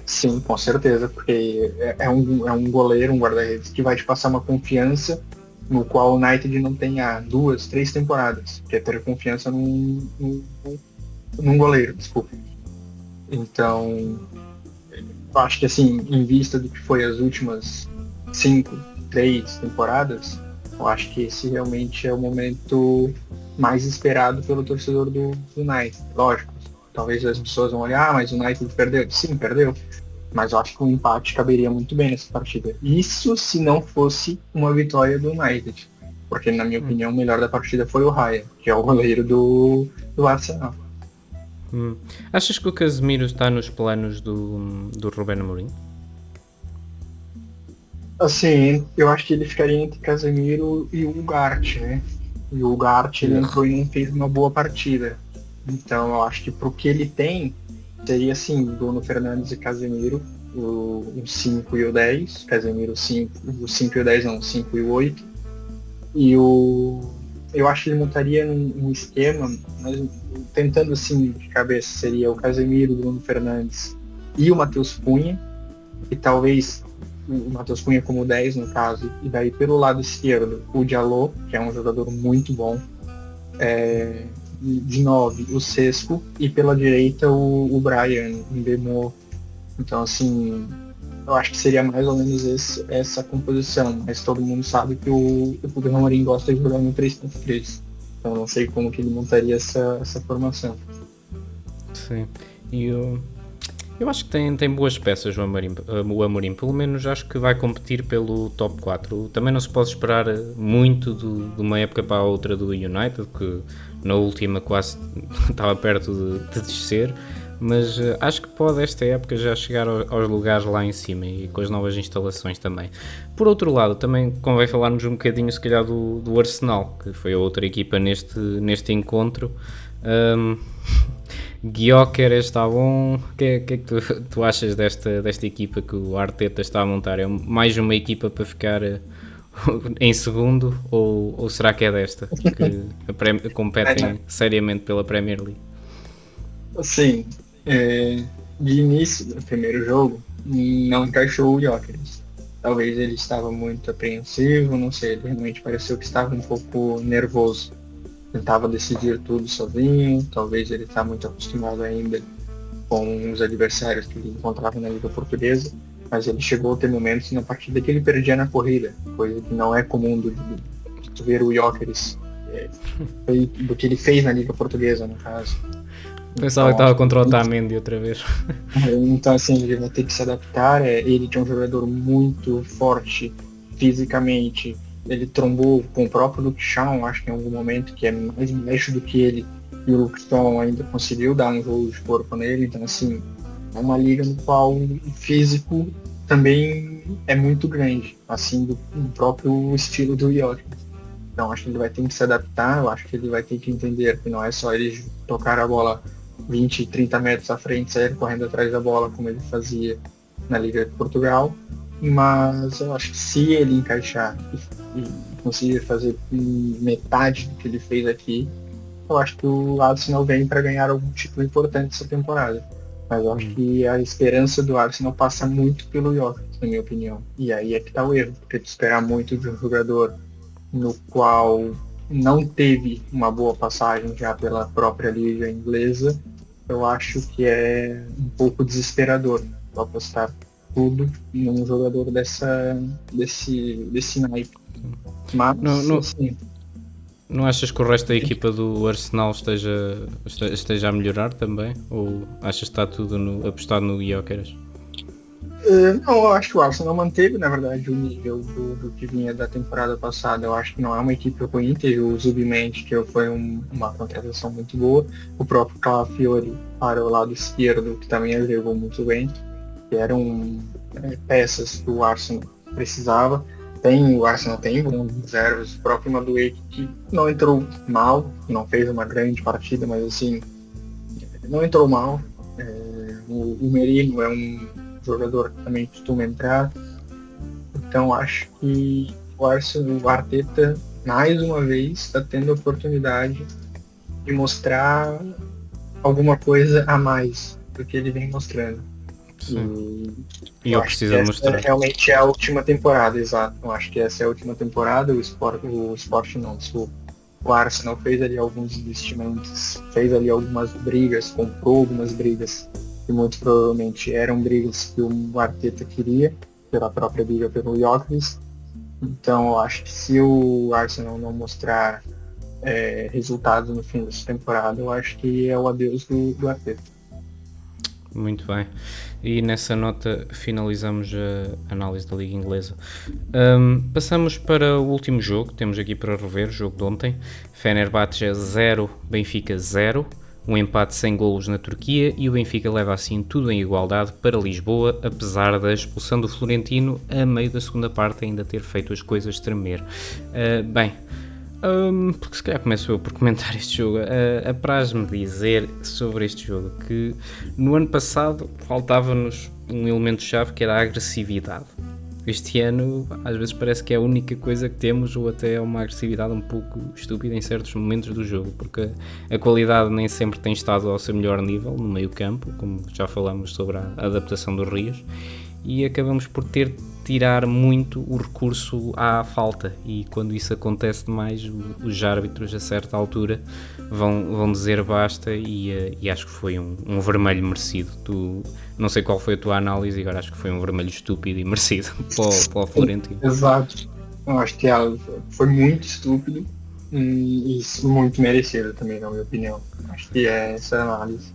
Sim, com certeza, porque é um goleiro, um guarda-redes que vai te passar uma confiança no qual o United não tem há 2, 3 temporadas, que é ter confiança num goleiro, desculpa. Então, eu acho que assim, em vista do que foi as últimas 5, 3 temporadas, eu acho que esse realmente é o momento mais esperado pelo torcedor do United. Lógico, talvez as pessoas vão olhar, mas o United perdeu. Sim, perdeu. Mas eu acho que um empate caberia muito bem nessa partida. Isso se não fosse uma vitória do United. Porque, na minha opinião, o melhor da partida foi o Raya, que é o goleiro do Arsenal. Achas que o Casemiro está nos planos do Ruben Amorim? Assim, eu acho que ele ficaria entre Casemiro e o Ugarte, né? E o Ugarte ele entrou e não fez uma boa partida. Então eu acho que pro que ele tem, seria assim, Bruno Fernandes e Casemiro, o 5 e o 10, Casemiro o 5 e o 10 não, o 5 e o 8. E eu acho que ele montaria um esquema, mas tentando assim de cabeça, seria o Casemiro, o Bruno Fernandes e o Matheus Cunha. e talvez o Matheus Cunha como 10 no caso, e daí pelo lado esquerdo o Diallo, que é um jogador muito bom, de 9 o Sesco, e pela direita o Brian Mbemo. Então assim, eu acho que seria mais ou menos essa composição, mas todo mundo sabe que o Rubem Amorim gosta de jogar no 3-3, então eu não sei como que ele montaria essa formação. Sim, e eu acho que tem boas peças o Amorim, pelo menos acho que vai competir pelo top 4. Também não se pode esperar muito de uma época para a outra do United, que na última quase estava perto de descer, mas acho que pode esta época já chegar aos lugares lá em cima e com as novas instalações também. Por outro lado, também convém falarmos um bocadinho se calhar do Arsenal, que foi a outra equipa neste encontro. Gyökeres está bom. O que é que tu achas desta equipa que o Arteta está a montar? É mais uma equipa para ficar em segundo ou será que é desta que competem seriamente pela Premier League? Assim, de início do primeiro jogo não encaixou o Gyökeres. Talvez ele estava muito apreensivo, não sei, ele realmente pareceu que estava um pouco nervoso. Tentava decidir tudo sozinho, talvez ele está muito acostumado ainda com os adversários que ele encontrava na Liga Portuguesa, mas ele chegou a ter momentos na partida que ele perdia na corrida, coisa que não é comum de ver o Gyökeres, do que ele fez na Liga Portuguesa, no caso. Pensava que estava contra o Otamendi outra vez. Então assim, ele vai ter que se adaptar, ele é um jogador muito forte fisicamente. Ele trombou com o próprio Luke Shaw, acho que em algum momento, que é mais baixo do que ele, e o Luke Shaw ainda conseguiu dar um jogo de corpo nele. Então, assim, é uma liga no qual o físico também é muito grande, assim, do próprio estilo do Gyökeres. Então, acho que ele vai ter que se adaptar, eu acho que ele vai ter que entender que não é só ele tocar a bola 20, 30 metros à frente, sair correndo atrás da bola, como ele fazia na Liga de Portugal. Mas eu acho que se ele encaixar e conseguir fazer metade do que ele fez aqui, eu acho que o Arsenal vem para ganhar algum título importante essa temporada. Mas eu acho que a esperança do Arsenal passa muito pelo Gyökeres, na minha opinião. E aí é que tá o erro, porque tu esperar muito de um jogador no qual não teve uma boa passagem já pela própria liga inglesa, eu acho que é um pouco desesperador apostar tudo num jogador desse naipe. Mas, assim, não achas que o resto da equipa do Arsenal esteja a melhorar também? Ou achas que está tudo apostado no Gyökeres? Não, eu acho que o Arsenal manteve, na verdade, o nível do que vinha da temporada passada. Eu acho que não é uma equipe ruim, teve o Zubimendi, que foi uma contratação muito boa. O próprio Calafiori para o lado esquerdo, que também jogou muito bem, que eram peças que o Arsenal precisava. O Arsenal tem bons reservas, o próprio Madueke, que não entrou mal, não fez uma grande partida, mas assim, não entrou mal. O Merino é um jogador que também costuma entrar. Então acho que o Arteta, mais uma vez, está tendo a oportunidade de mostrar alguma coisa a mais do que ele vem mostrando. E eu preciso mostrar. Realmente é a última temporada, exato. Eu acho que essa é a última temporada. O Arsenal fez ali alguns investimentos, fez ali algumas brigas, comprou algumas brigas que muito provavelmente eram brigas que o Arteta queria, pela própria briga pelo Gyökeres. Então eu acho que se o Arsenal não mostrar resultados no fim dessa temporada, eu acho que é o adeus do Arteta. Muito bem. E nessa nota finalizamos a análise da Liga Inglesa. Passamos para o último jogo, temos aqui para rever, o jogo de ontem. Fenerbahçe 0, Benfica 0, um empate sem golos na Turquia e o Benfica leva assim tudo em igualdade para Lisboa, apesar da expulsão do Florentino a meio da segunda parte ainda ter feito as coisas tremer. Porque se calhar começo eu por comentar este jogo. Apraz-me dizer sobre este jogo que no ano passado faltava-nos um elemento-chave que era a agressividade. Este ano às vezes parece que é a única coisa que temos, ou até é uma agressividade um pouco estúpida em certos momentos do jogo, porque a qualidade nem sempre tem estado ao seu melhor nível no meio campo, como já falamos sobre a adaptação dos Rios. e acabamos por tirar muito o recurso à falta, e quando isso acontece demais, os árbitros a certa altura vão dizer basta, e acho que foi um vermelho merecido. Não sei qual foi a tua análise, agora acho que foi um vermelho estúpido e merecido para o Florentino. Exato. Eu acho que foi muito estúpido e muito merecido também, na minha opinião. Acho que é essa a análise.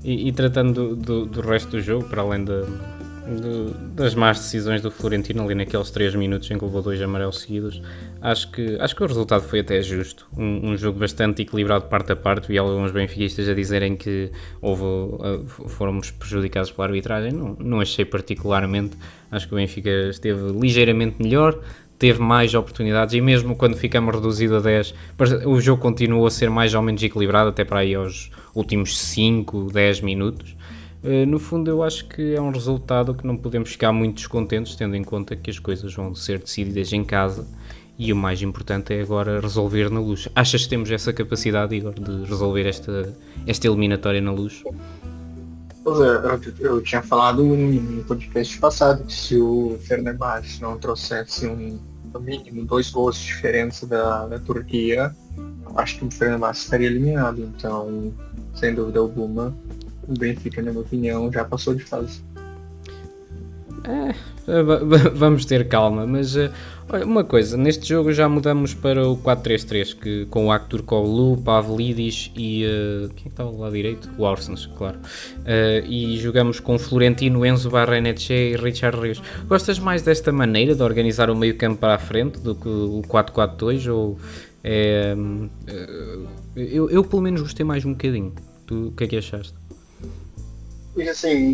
E tratando do resto do jogo, para além das más decisões do Florentino ali naqueles 3 minutos em que levou 2 amarelos seguidos, acho que o resultado foi até justo. Um jogo bastante equilibrado parte a parte. Vi alguns benfiquistas a dizerem que fomos prejudicados pela arbitragem. Não achei particularmente. Acho que o Benfica esteve ligeiramente melhor, teve mais oportunidades, e mesmo quando ficamos reduzido a 10, o jogo continuou a ser mais ou menos equilibrado até para aí aos últimos 5, 10 minutos. No fundo, eu acho que é um resultado que não podemos ficar muito descontentes, tendo em conta que as coisas vão ser decididas em casa, e o mais importante é agora resolver na Luz. Achas que temos essa capacidade, Igor, de resolver esta eliminatória na Luz? Pois é, eu tinha falado no podcast passado que se o Fenerbahçe não trouxesse no mínimo 2 gols de diferença da Turquia, acho que o Fenerbahçe estaria eliminado. Então, sem dúvida alguma, o Benfica, na minha opinião, já passou de fase. Vamos ter calma, mas olha, uma coisa, neste jogo já mudamos para o 4-3-3, com o Aktürkoğlu, Pavlidis e quem é que estava lá direito? O Orsnes, claro. E jogamos com Florentino, Enzo Barrenetxea e Richard Rios. Gostas mais desta maneira de organizar o meio campo para a frente do que o 4-4-2? Ou eu pelo menos gostei mais um bocadinho. Tu, o que é que achaste? E assim,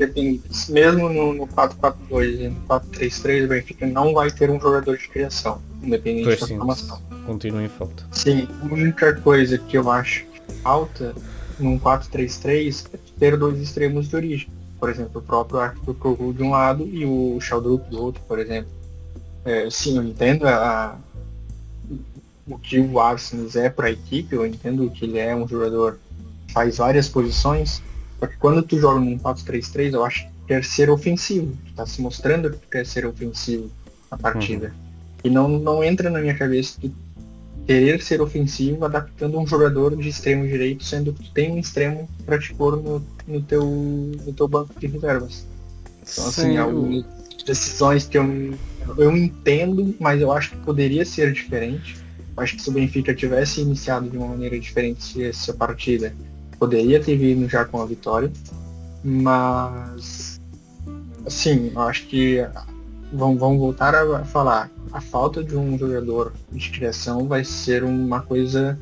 mesmo no 4-4-2 e no 4-3-3, o Benfica não vai ter um jogador de criação, independente da formação. Continua em falta. Sim, a única coisa que eu acho que falta num 4-3-3 é ter 2 extremos de origem. Por exemplo, o próprio Aktürkoğlu de um lado e o Şaldık do outro, por exemplo. Sim, eu entendo o que o Arsens é para a equipe, eu entendo que ele é um jogador que faz várias posições. Porque quando tu joga num 4-3-3, eu acho que quer ser ofensivo. Tu tá se mostrando que tu quer ser ofensivo na partida. E não entra na minha cabeça tu querer ser ofensivo adaptando um jogador de extremo direito, sendo que tu tem um extremo para te pôr no teu banco de reservas. Então, assim, algumas decisões que eu entendo, mas eu acho que poderia ser diferente. Eu acho que se o Benfica tivesse iniciado de uma maneira diferente essa partida, poderia ter vindo já com a vitória, mas assim, eu acho que vamos voltar a falar, a falta de um jogador de criação vai ser uma coisa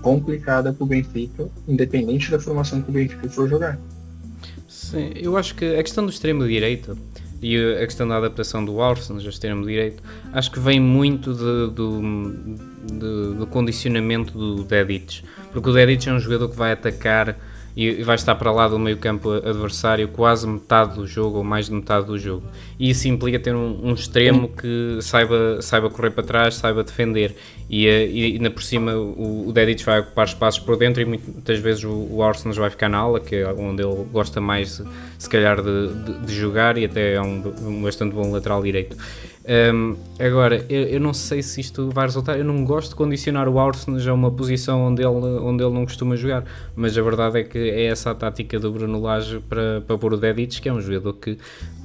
complicada para o Benfica, independente da formação que o Benfica for jogar. Sim, eu acho que a questão do extremo direito e a questão da adaptação do Orsnes ao extremo direito, acho que vem muito do condicionamento do Dedić, porque o Dedić é um jogador que vai atacar e vai estar para lá do meio campo adversário quase metade do jogo ou mais de metade do jogo, e isso implica ter um extremo que saiba correr para trás, saiba defender, e ainda por cima o Dedić vai ocupar espaços por dentro, e muitas vezes o Orsnes vai ficar na ala, que é onde ele gosta mais se calhar de jogar, e até é um bastante bom lateral direito. Agora, eu não sei se isto vai resultar. Eu não gosto de condicionar o Orsnes a uma posição onde ele não costuma jogar, mas a verdade é que é essa a tática do Bruno Lage para pôr o Dedić, que é um jogador que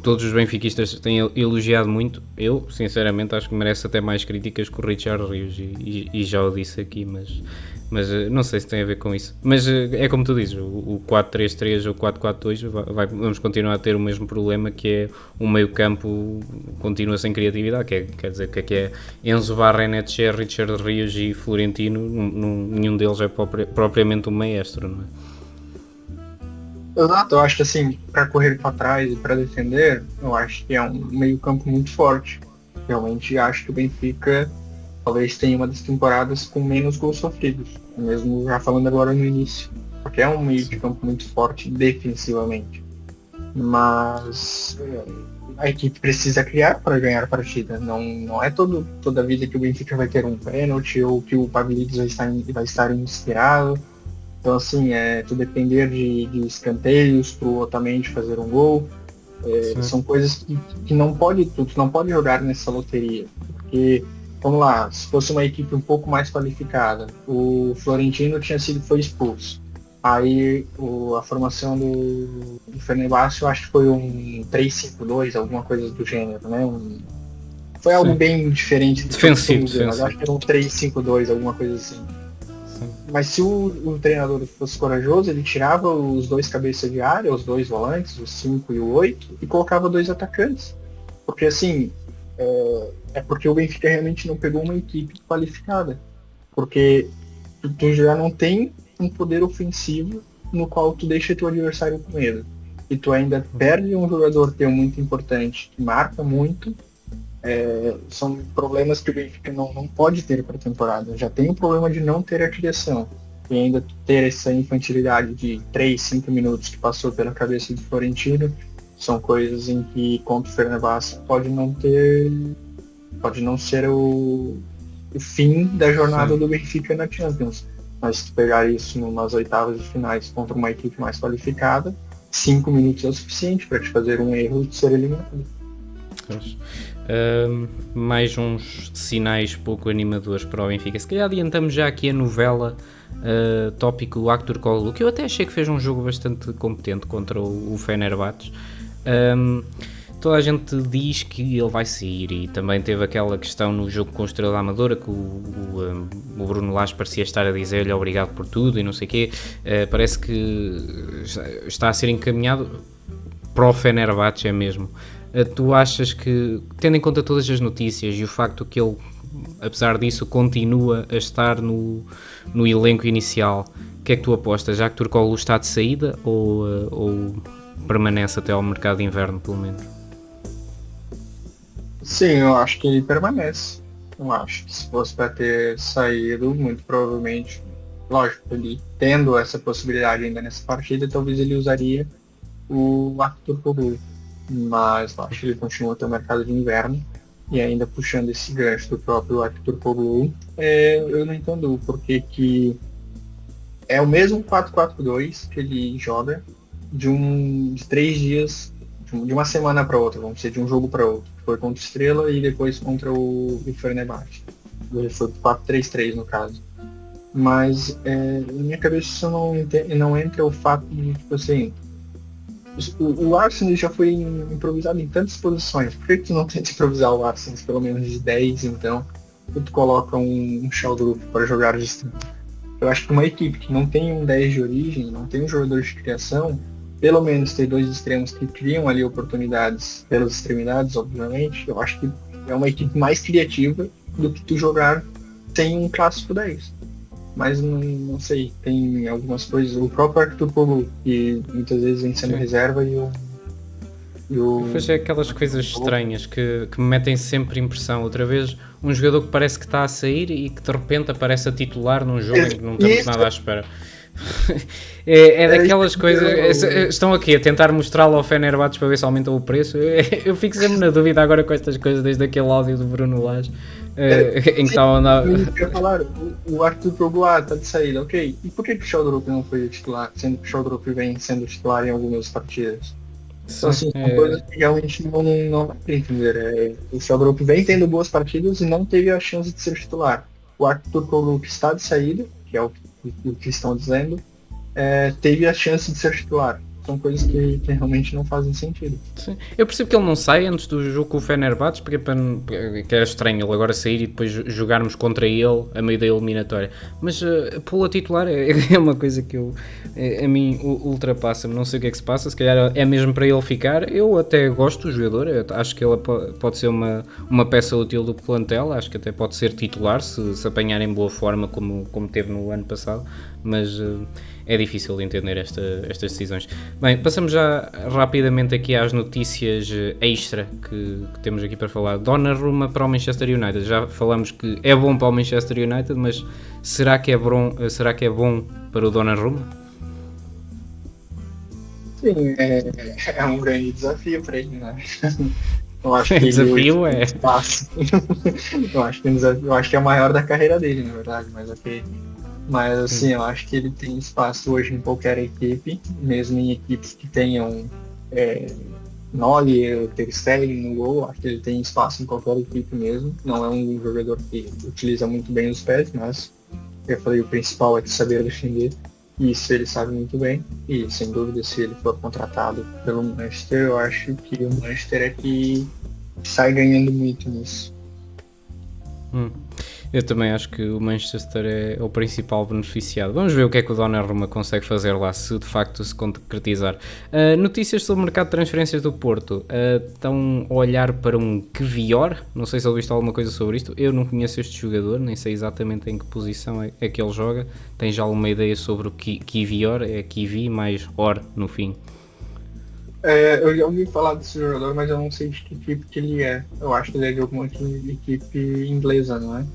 todos os benfiquistas têm elogiado muito. Eu, sinceramente, acho que merece até mais críticas que o Richard Rios, e já o disse aqui, mas não sei se tem a ver com isso. Mas é como tu dizes, o 4-3-3 ou 4-4-2 vamos continuar a ter o mesmo problema, que é o meio campo continua sem criatividade, quer dizer, que é Enzo Barrenetxea, Richard Rios e Florentino, nenhum deles é propriamente um maestro, não é? Exato, eu acho que assim, para correr para trás e para defender, eu acho que é um meio campo muito forte. Realmente acho que o Benfica talvez tenha uma das temporadas com menos gols sofridos, mesmo já falando agora no início, porque é um meio de campo muito forte defensivamente. Mas a equipe precisa criar para ganhar a partida, não é toda a vida que o Benfica vai ter um pênalti ou que o Pavlidis vai estar inspirado. Então, assim, tu depender de escanteios para o Otamendi fazer um gol, são coisas que não pode, tu não pode jogar nessa loteria. Porque, vamos lá, se fosse uma equipe um pouco mais qualificada, o Florentino foi expulso. Aí a formação do Fenerbahçe, eu acho que foi um 3-5-2, alguma coisa do gênero, né? Foi algo bem diferente do defensivo, que mas acho que era um 3-5-2, alguma coisa assim. Sim. Mas se o treinador fosse corajoso, ele tirava os dois cabeças de área, os dois volantes, o 5 e o 8, e colocava dois atacantes. Porque assim, porque o Benfica realmente não pegou uma equipe qualificada. Porque tu já não tem um poder ofensivo no qual tu deixa teu adversário com medo. E tu ainda perde um jogador teu muito importante, que marca muito. São problemas que o Benfica não pode ter para a temporada. Já tem o problema de não ter a criação. E ainda ter essa infantilidade de 3, 5 minutos que passou pela cabeça do Florentino, são coisas em que contra o Fenerbahçe pode não ser o fim da jornada do Benfica na Champions. Mas se tu pegar isso numas oitavas de finais contra uma equipe mais qualificada, 5 minutos é o suficiente para te fazer um erro e ser eliminado. Mais uns sinais pouco animadores para o Benfica. Se calhar adiantamos já aqui a novela tópico Aktürkoğlu, que eu até achei que fez um jogo bastante competente contra o Fenerbahçe. Toda a gente diz que ele vai sair, e também teve aquela questão no jogo com o Estrela da Amadora que o Bruno Lage parecia estar a dizer-lhe obrigado por tudo e não sei o quê. Parece que está a ser encaminhado para o Fenerbahçe mesmo. Tu achas que, tendo em conta todas as notícias e o facto que ele, apesar disso, continua a estar no elenco inicial, o que é que tu apostas? Já que Aktürkoğlu está de saída ou permanece até ao mercado de inverno, pelo menos? Sim, eu acho que ele permanece. Eu acho que se fosse para ter saído, muito provavelmente, lógico, ele tendo essa possibilidade ainda nessa partida, talvez ele usaria o Aktürkoğlu. Mas eu acho que ele continua até o mercado de inverno. E ainda puxando esse gancho do próprio Aktürkoğlu, eu não entendo o porquê que é o mesmo 4-4-2 que ele joga de 3 dias, de uma semana para outra, vamos dizer, de um jogo para outro. Foi contra o Estrela e depois contra o Fenerbahçe. Ele foi 4-3-3 no caso. Mas na minha cabeça isso não entra o fato de, tipo assim, o Arsenal já foi improvisado em tantas posições. Por que tu não tenta improvisar o Arsenal pelo menos de 10, então? Tu coloca um Sheldrup para jogar de extremo. Eu acho que uma equipe que não tem um 10 de origem, não tem um jogador de criação, pelo menos ter dois extremos que criam ali oportunidades pelas extremidades, obviamente, eu acho que é uma equipe mais criativa do que tu jogar sem um clássico 10. Mas não sei, tem algumas coisas, o próprio Aktürkoğlu, que muitas vezes vem sendo reserva e o Pois é, aquelas coisas estranhas que me metem sempre impressão. Outra vez, um jogador que parece que está a sair e que de repente aparece a titular num jogo em que não estamos nada à espera. É daquelas coisas. Estão aqui a tentar mostrá-lo ao Fenerbahçe para ver se aumentam o preço. Eu fico sempre na dúvida agora com estas coisas, desde aquele áudio do Bruno Lage em que estava a andar. O Aktürkoğlu está de saída, ok. E por que o Sheldrup não foi titular, sendo que o Sheldrup vem sendo titular em algumas partidas? Então, assim, são coisas que realmente não dá para entender. O Sheldrup vem tendo boas partidas e não teve a chance de ser titular. O Aktürkoğlu, que está de saída, que é o que estão dizendo, teve a chance de ser titular. São coisas que realmente não fazem sentido. Sim. Eu percebo que ele não sai antes do jogo com o Fenerbahçe, porque é estranho ele agora sair e depois jogarmos contra ele a meio da eliminatória. Mas pô-lo a titular é uma coisa que a mim ultrapassa-me. Não sei o que é que se passa, se calhar é mesmo para ele ficar. Eu até gosto do jogador, acho que ele pode ser uma peça útil do plantel, acho que até pode ser titular se apanhar em boa forma como teve no ano passado, mas é difícil de entender estas decisões. Bem, passamos já rapidamente aqui às notícias extra que temos aqui para falar. Donnarumma para o Manchester United. Já falamos que é bom para o Manchester United, mas será que é bom para o Donnarumma? Sim, é um grande desafio para ele, né? Eu acho que desafio eu acho que é o maior da carreira dele, na verdade, mas ok. Mas assim, eu acho que ele tem espaço hoje em qualquer equipe, mesmo em equipes que tenham Neuer, Ter Stegen no gol, acho que ele tem espaço em qualquer equipe mesmo. Não é um jogador que utiliza muito bem os pés, mas eu falei, o principal é saber defender. E isso ele sabe muito bem. E sem dúvida, se ele for contratado pelo Manchester, eu acho que o Manchester é que sai ganhando muito nisso. Eu também acho que o Manchester é o principal beneficiado. Vamos ver o que é que o Donnarumma consegue fazer lá, se de facto se concretizar. Notícias sobre o mercado de transferências do Porto. Estão a olhar para um Kivior. Não sei se ouviste alguma coisa sobre isto. Eu não conheço este jogador, nem sei exatamente em que posição é que ele joga. Tem já alguma ideia sobre o Kivior? É Kivi mais Or no fim. Eu já ouvi falar desse jogador, mas eu não sei de que equipe que ele é. Eu acho que ele é de alguma equipe inglesa, não é?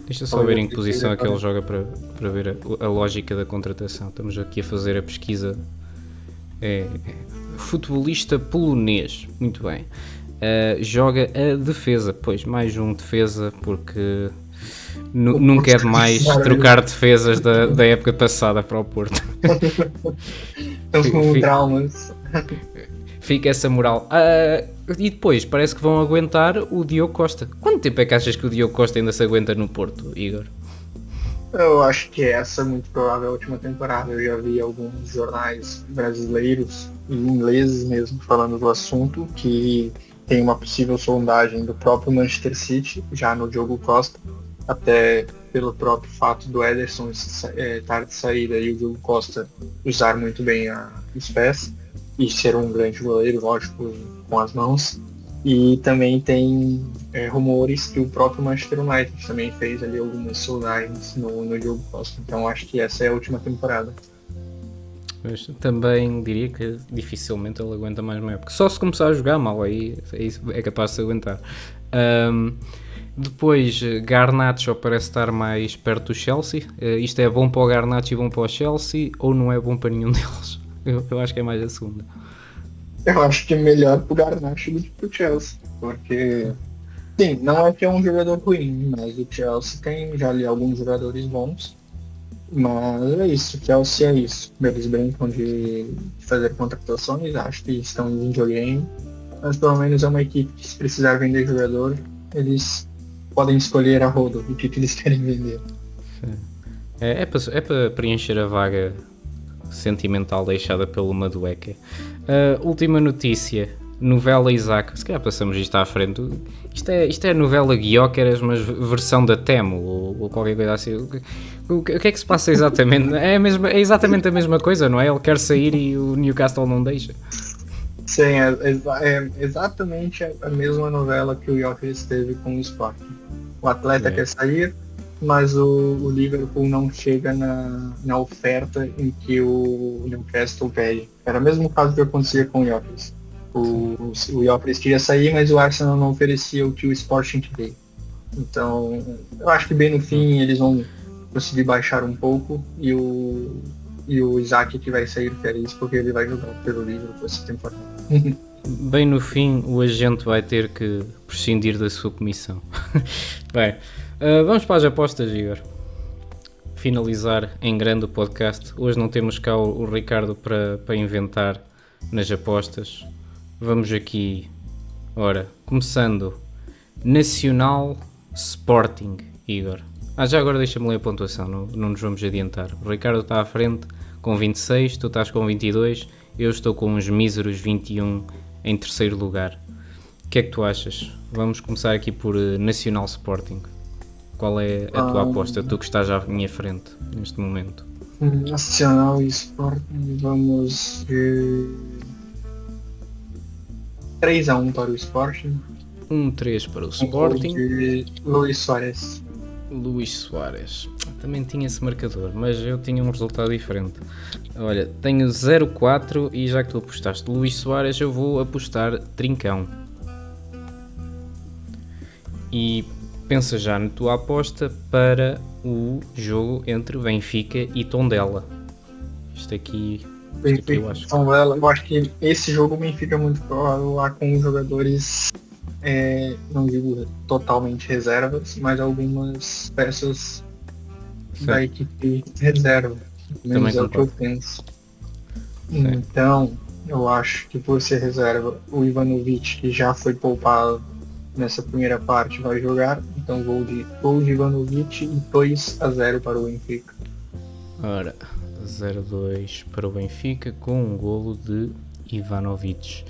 Deixa só ver em que posição é que ele joga para ver a lógica da contratação. Estamos aqui a fazer a pesquisa. Futebolista polonês. Muito bem. Joga a defesa. Pois, mais um defesa, porque nunca é demais trocar defesas da época passada para o Porto. Estamos com traumas. Fica essa moral. E depois, parece que vão aguentar o Diogo Costa. Quanto tempo é que achas que o Diogo Costa ainda se aguenta no Porto, Igor? Eu acho que essa é muito provável a última temporada. Eu já vi alguns jornais brasileiros e ingleses mesmo falando do assunto, que tem uma possível sondagem do próprio Manchester City, já no Diogo Costa, até pelo próprio fato do Ederson estar de saída e o Diogo Costa usar muito bem os pés e ser um grande goleiro, lógico, com as mãos. E também tem rumores que o próprio Manchester United também fez ali algumas sondagens no Diogo Costa. Então acho que essa é a última temporada. Mas também diria que dificilmente ele aguenta mais uma época. Só se começar a jogar mal, aí é capaz de se aguentar. Depois, Garnacho parece estar mais perto do Chelsea. Isto é bom para o Garnacho e bom para o Chelsea, ou não é bom para nenhum deles? Eu acho que é mais a segunda. Eu acho que é melhor pro Garnacho do que pro Chelsea, porque, sim, não é que é um jogador ruim, mas o Chelsea tem já ali alguns jogadores bons, mas é isso, o Chelsea é isso. Eles brincam de fazer contratações, acho que estão em videogame, mas pelo menos é uma equipe que, se precisar vender jogador, eles podem escolher a rodo o que eles querem vender. É para preencher a vaga sentimental deixada pelo Madueca. Última notícia, novela Isaac. Se calhar passamos isto à frente. Isto é a novela Guióqueras, mas versão da Temo ou qualquer coisa assim. O que é que se passa exatamente? É exatamente a mesma coisa, não é? Ele quer sair e o Newcastle não deixa. Sim, é exatamente a mesma novela que o Guióqueras teve com o Sporting. O atleta quer sair, mas o Liverpool não chega na oferta em que o Newcastle pede. Era o mesmo caso que acontecia com o Gyökeres. O Gyökeres queria sair, mas o Arsenal não oferecia o que o Sporting queria. Então, eu acho que bem no fim eles vão conseguir baixar um pouco e o Isaac que vai sair feliz porque ele vai jogar pelo Liverpool essa temporada. Bem no fim o agente vai ter que prescindir da sua comissão. Bem, vamos para as apostas, Igor. Finalizar em grande o podcast. Hoje não temos cá o Ricardo para inventar nas apostas. Vamos aqui, ora, começando. Nacional Sporting, Igor. Já agora deixa-me ler a pontuação, não nos vamos adiantar. O Ricardo está à frente com 26, tu estás com 22, eu estou com uns míseros 21 em terceiro lugar. O que é que tu achas? Vamos começar aqui por Nacional Sporting. Qual é a tua aposta? Tu que estás à minha frente neste momento. Nacional e Sporting, vamos de 3-1 para o Sporting. 1-3 para o Sporting. Luís Soares. Luís Soares. Também tinha esse marcador, mas eu tinha um resultado diferente. Olha, tenho 0-4 e já que tu apostaste Luís Soares, eu vou apostar Trincão. E pensa já na tua aposta para o jogo entre Benfica e Tondela. Isto aqui eu acho. Tondela, eu acho que esse jogo o Benfica é muito provável lá com jogadores, não digo totalmente reservas, mas algumas peças da equipe reserva. Menos é o que eu penso. Sim. Então, eu acho que por ser reserva, o Ivanovic, que já foi poupado nessa primeira parte, vai jogar. Então, gol de Ivanovic e 2-0 para o Benfica. Ora, 0-2 para o Benfica com um golo de Ivanovic.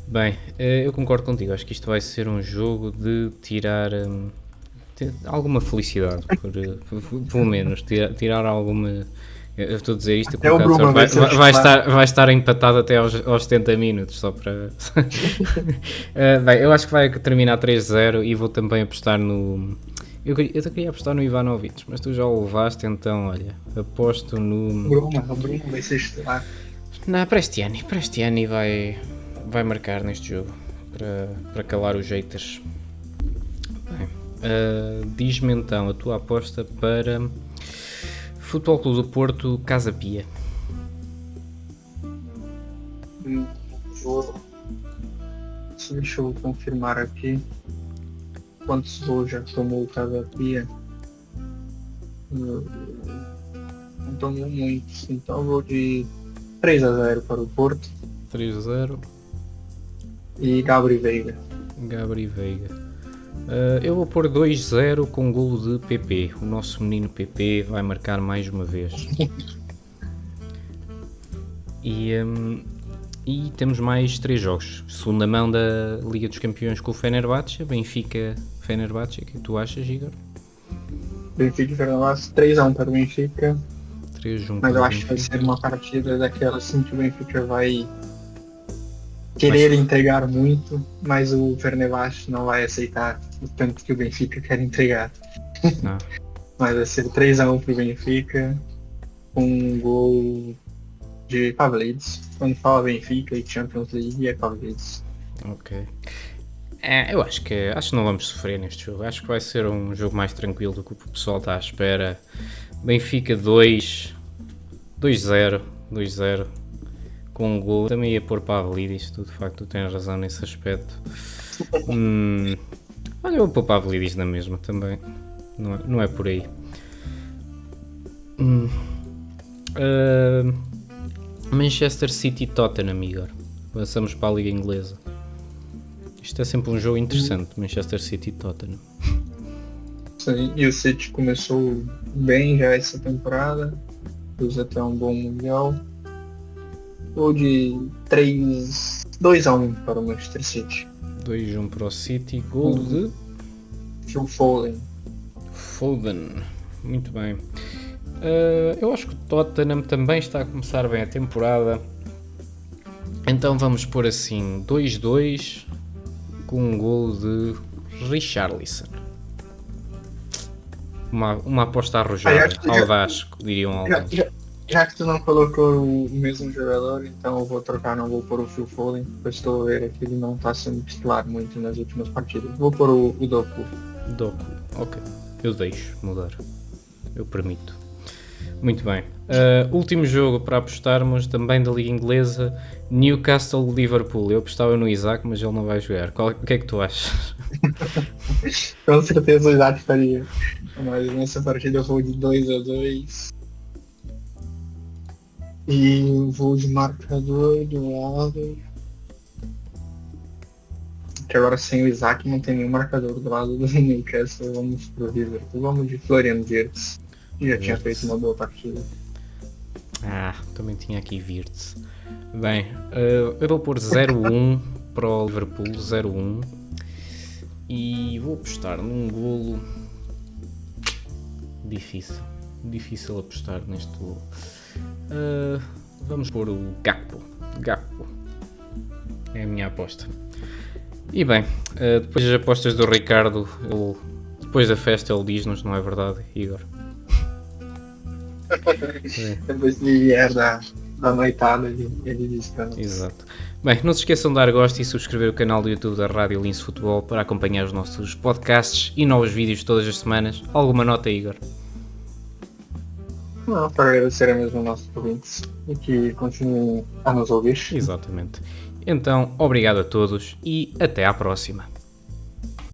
Bem, eu concordo contigo. Acho que isto vai ser um jogo de tirar alguma felicidade, pelo menos tirar alguma. Eu estou a dizer isto com vai estar empatado até aos 70 minutos, só para. Bem, eu acho que vai terminar 3-0 e vou também apostar no. Eu queria apostar no Ivanovic, mas tu já o levaste, então olha, aposto no. O Bruno vai ser estelar. Não, Prestiani vai marcar neste jogo para calar os haters. Bem, diz-me então a tua aposta para Futebol Clube do Porto, Casa Pia. Deixa eu confirmar aqui quantos gols já tomou o Casa Pia. Não tomou muitos, então eu vou de 3-0 para o Porto. 3-0. E Gabri Veiga. Eu vou pôr 2-0 com golo de PP. O nosso menino PP vai marcar mais uma vez. E temos mais 3 jogos. Segunda mão da Liga dos Campeões com o Fenerbahçe. Fenerbahçe, o que tu achas, Igor? Benfica e Fenerbahçe, 3-1 para o Benfica. 3-1 mas eu acho que vai ser uma partida daquela assim que o Benfica vai querer entregar muito, mas o Fenerbahçe não vai aceitar o tanto que o Benfica quer entregar. Não. Mas vai ser 3-1 para o Benfica, com um gol de Pavlidis. Quando fala Benfica e Champions League é Pavlidis. Ok. Eu acho que não vamos sofrer neste jogo. Acho que vai ser um jogo mais tranquilo do que o pessoal está à espera. Benfica 2-0 com um gol. Também ia pôr Pavlidis, tu de facto tens razão nesse aspecto. Olha, eu vou pôr Pavlidis na mesma também. Não é por aí. Manchester City Tottenham, Igor. Passamos para a Liga Inglesa. Isto é sempre um jogo interessante, Manchester City Tottenham. Sim, e o City começou bem já essa temporada, fez até um bom mundial. Ou de 2-1 para o Manchester City. 2-1 para o City, gol de Phil Foden. Muito bem. Eu acho que o Tottenham também está a começar bem a temporada. Então vamos pôr assim 2-2 com um gol de Richarlison. Uma aposta arrojada, audaz, diriam alguns. Já que tu não colocou o mesmo jogador, então eu vou trocar, não vou pôr o Phil Foden, pois estou a ver que ele não está sendo titular muito nas últimas partidas. Vou pôr o Doku. Ok. Eu deixo mudar. Eu permito. Muito bem. Último jogo para apostarmos, também da Liga Inglesa, Newcastle-Liverpool. Eu apostava no Isaac, mas ele não vai jogar. O que é que tu achas? Com certeza o Isaac estaria. Mas nessa partida eu vou de 2-2. E vou de marcador do lado. Que agora sem o Isaac não tem nenhum marcador do lado do Newcastle. Vamos pro Liverpool. Vamos de Florian Wirtz. Que já tinha feito uma boa partida. Também tinha aqui Wirtz. Bem, eu vou pôr 0-1 para o Liverpool. 0-1. E vou apostar num golo difícil apostar neste golo. Vamos pôr o Gakpo. É a minha aposta. E bem, depois das apostas do Ricardo, depois da festa ele diz-nos, não é verdade, Igor? Depois de vier da noitada, ele disse para nós. Exato. Bem, não se esqueçam de dar gosto e subscrever o canal do YouTube da Rádio Lince Futebol para acompanhar os nossos podcasts e novos vídeos todas as semanas. Alguma nota, Igor? Não, para agradecer a mesmo aos nossos ouvintes e que continuem a nos ouvir. Exatamente. Então, obrigado a todos e até à próxima.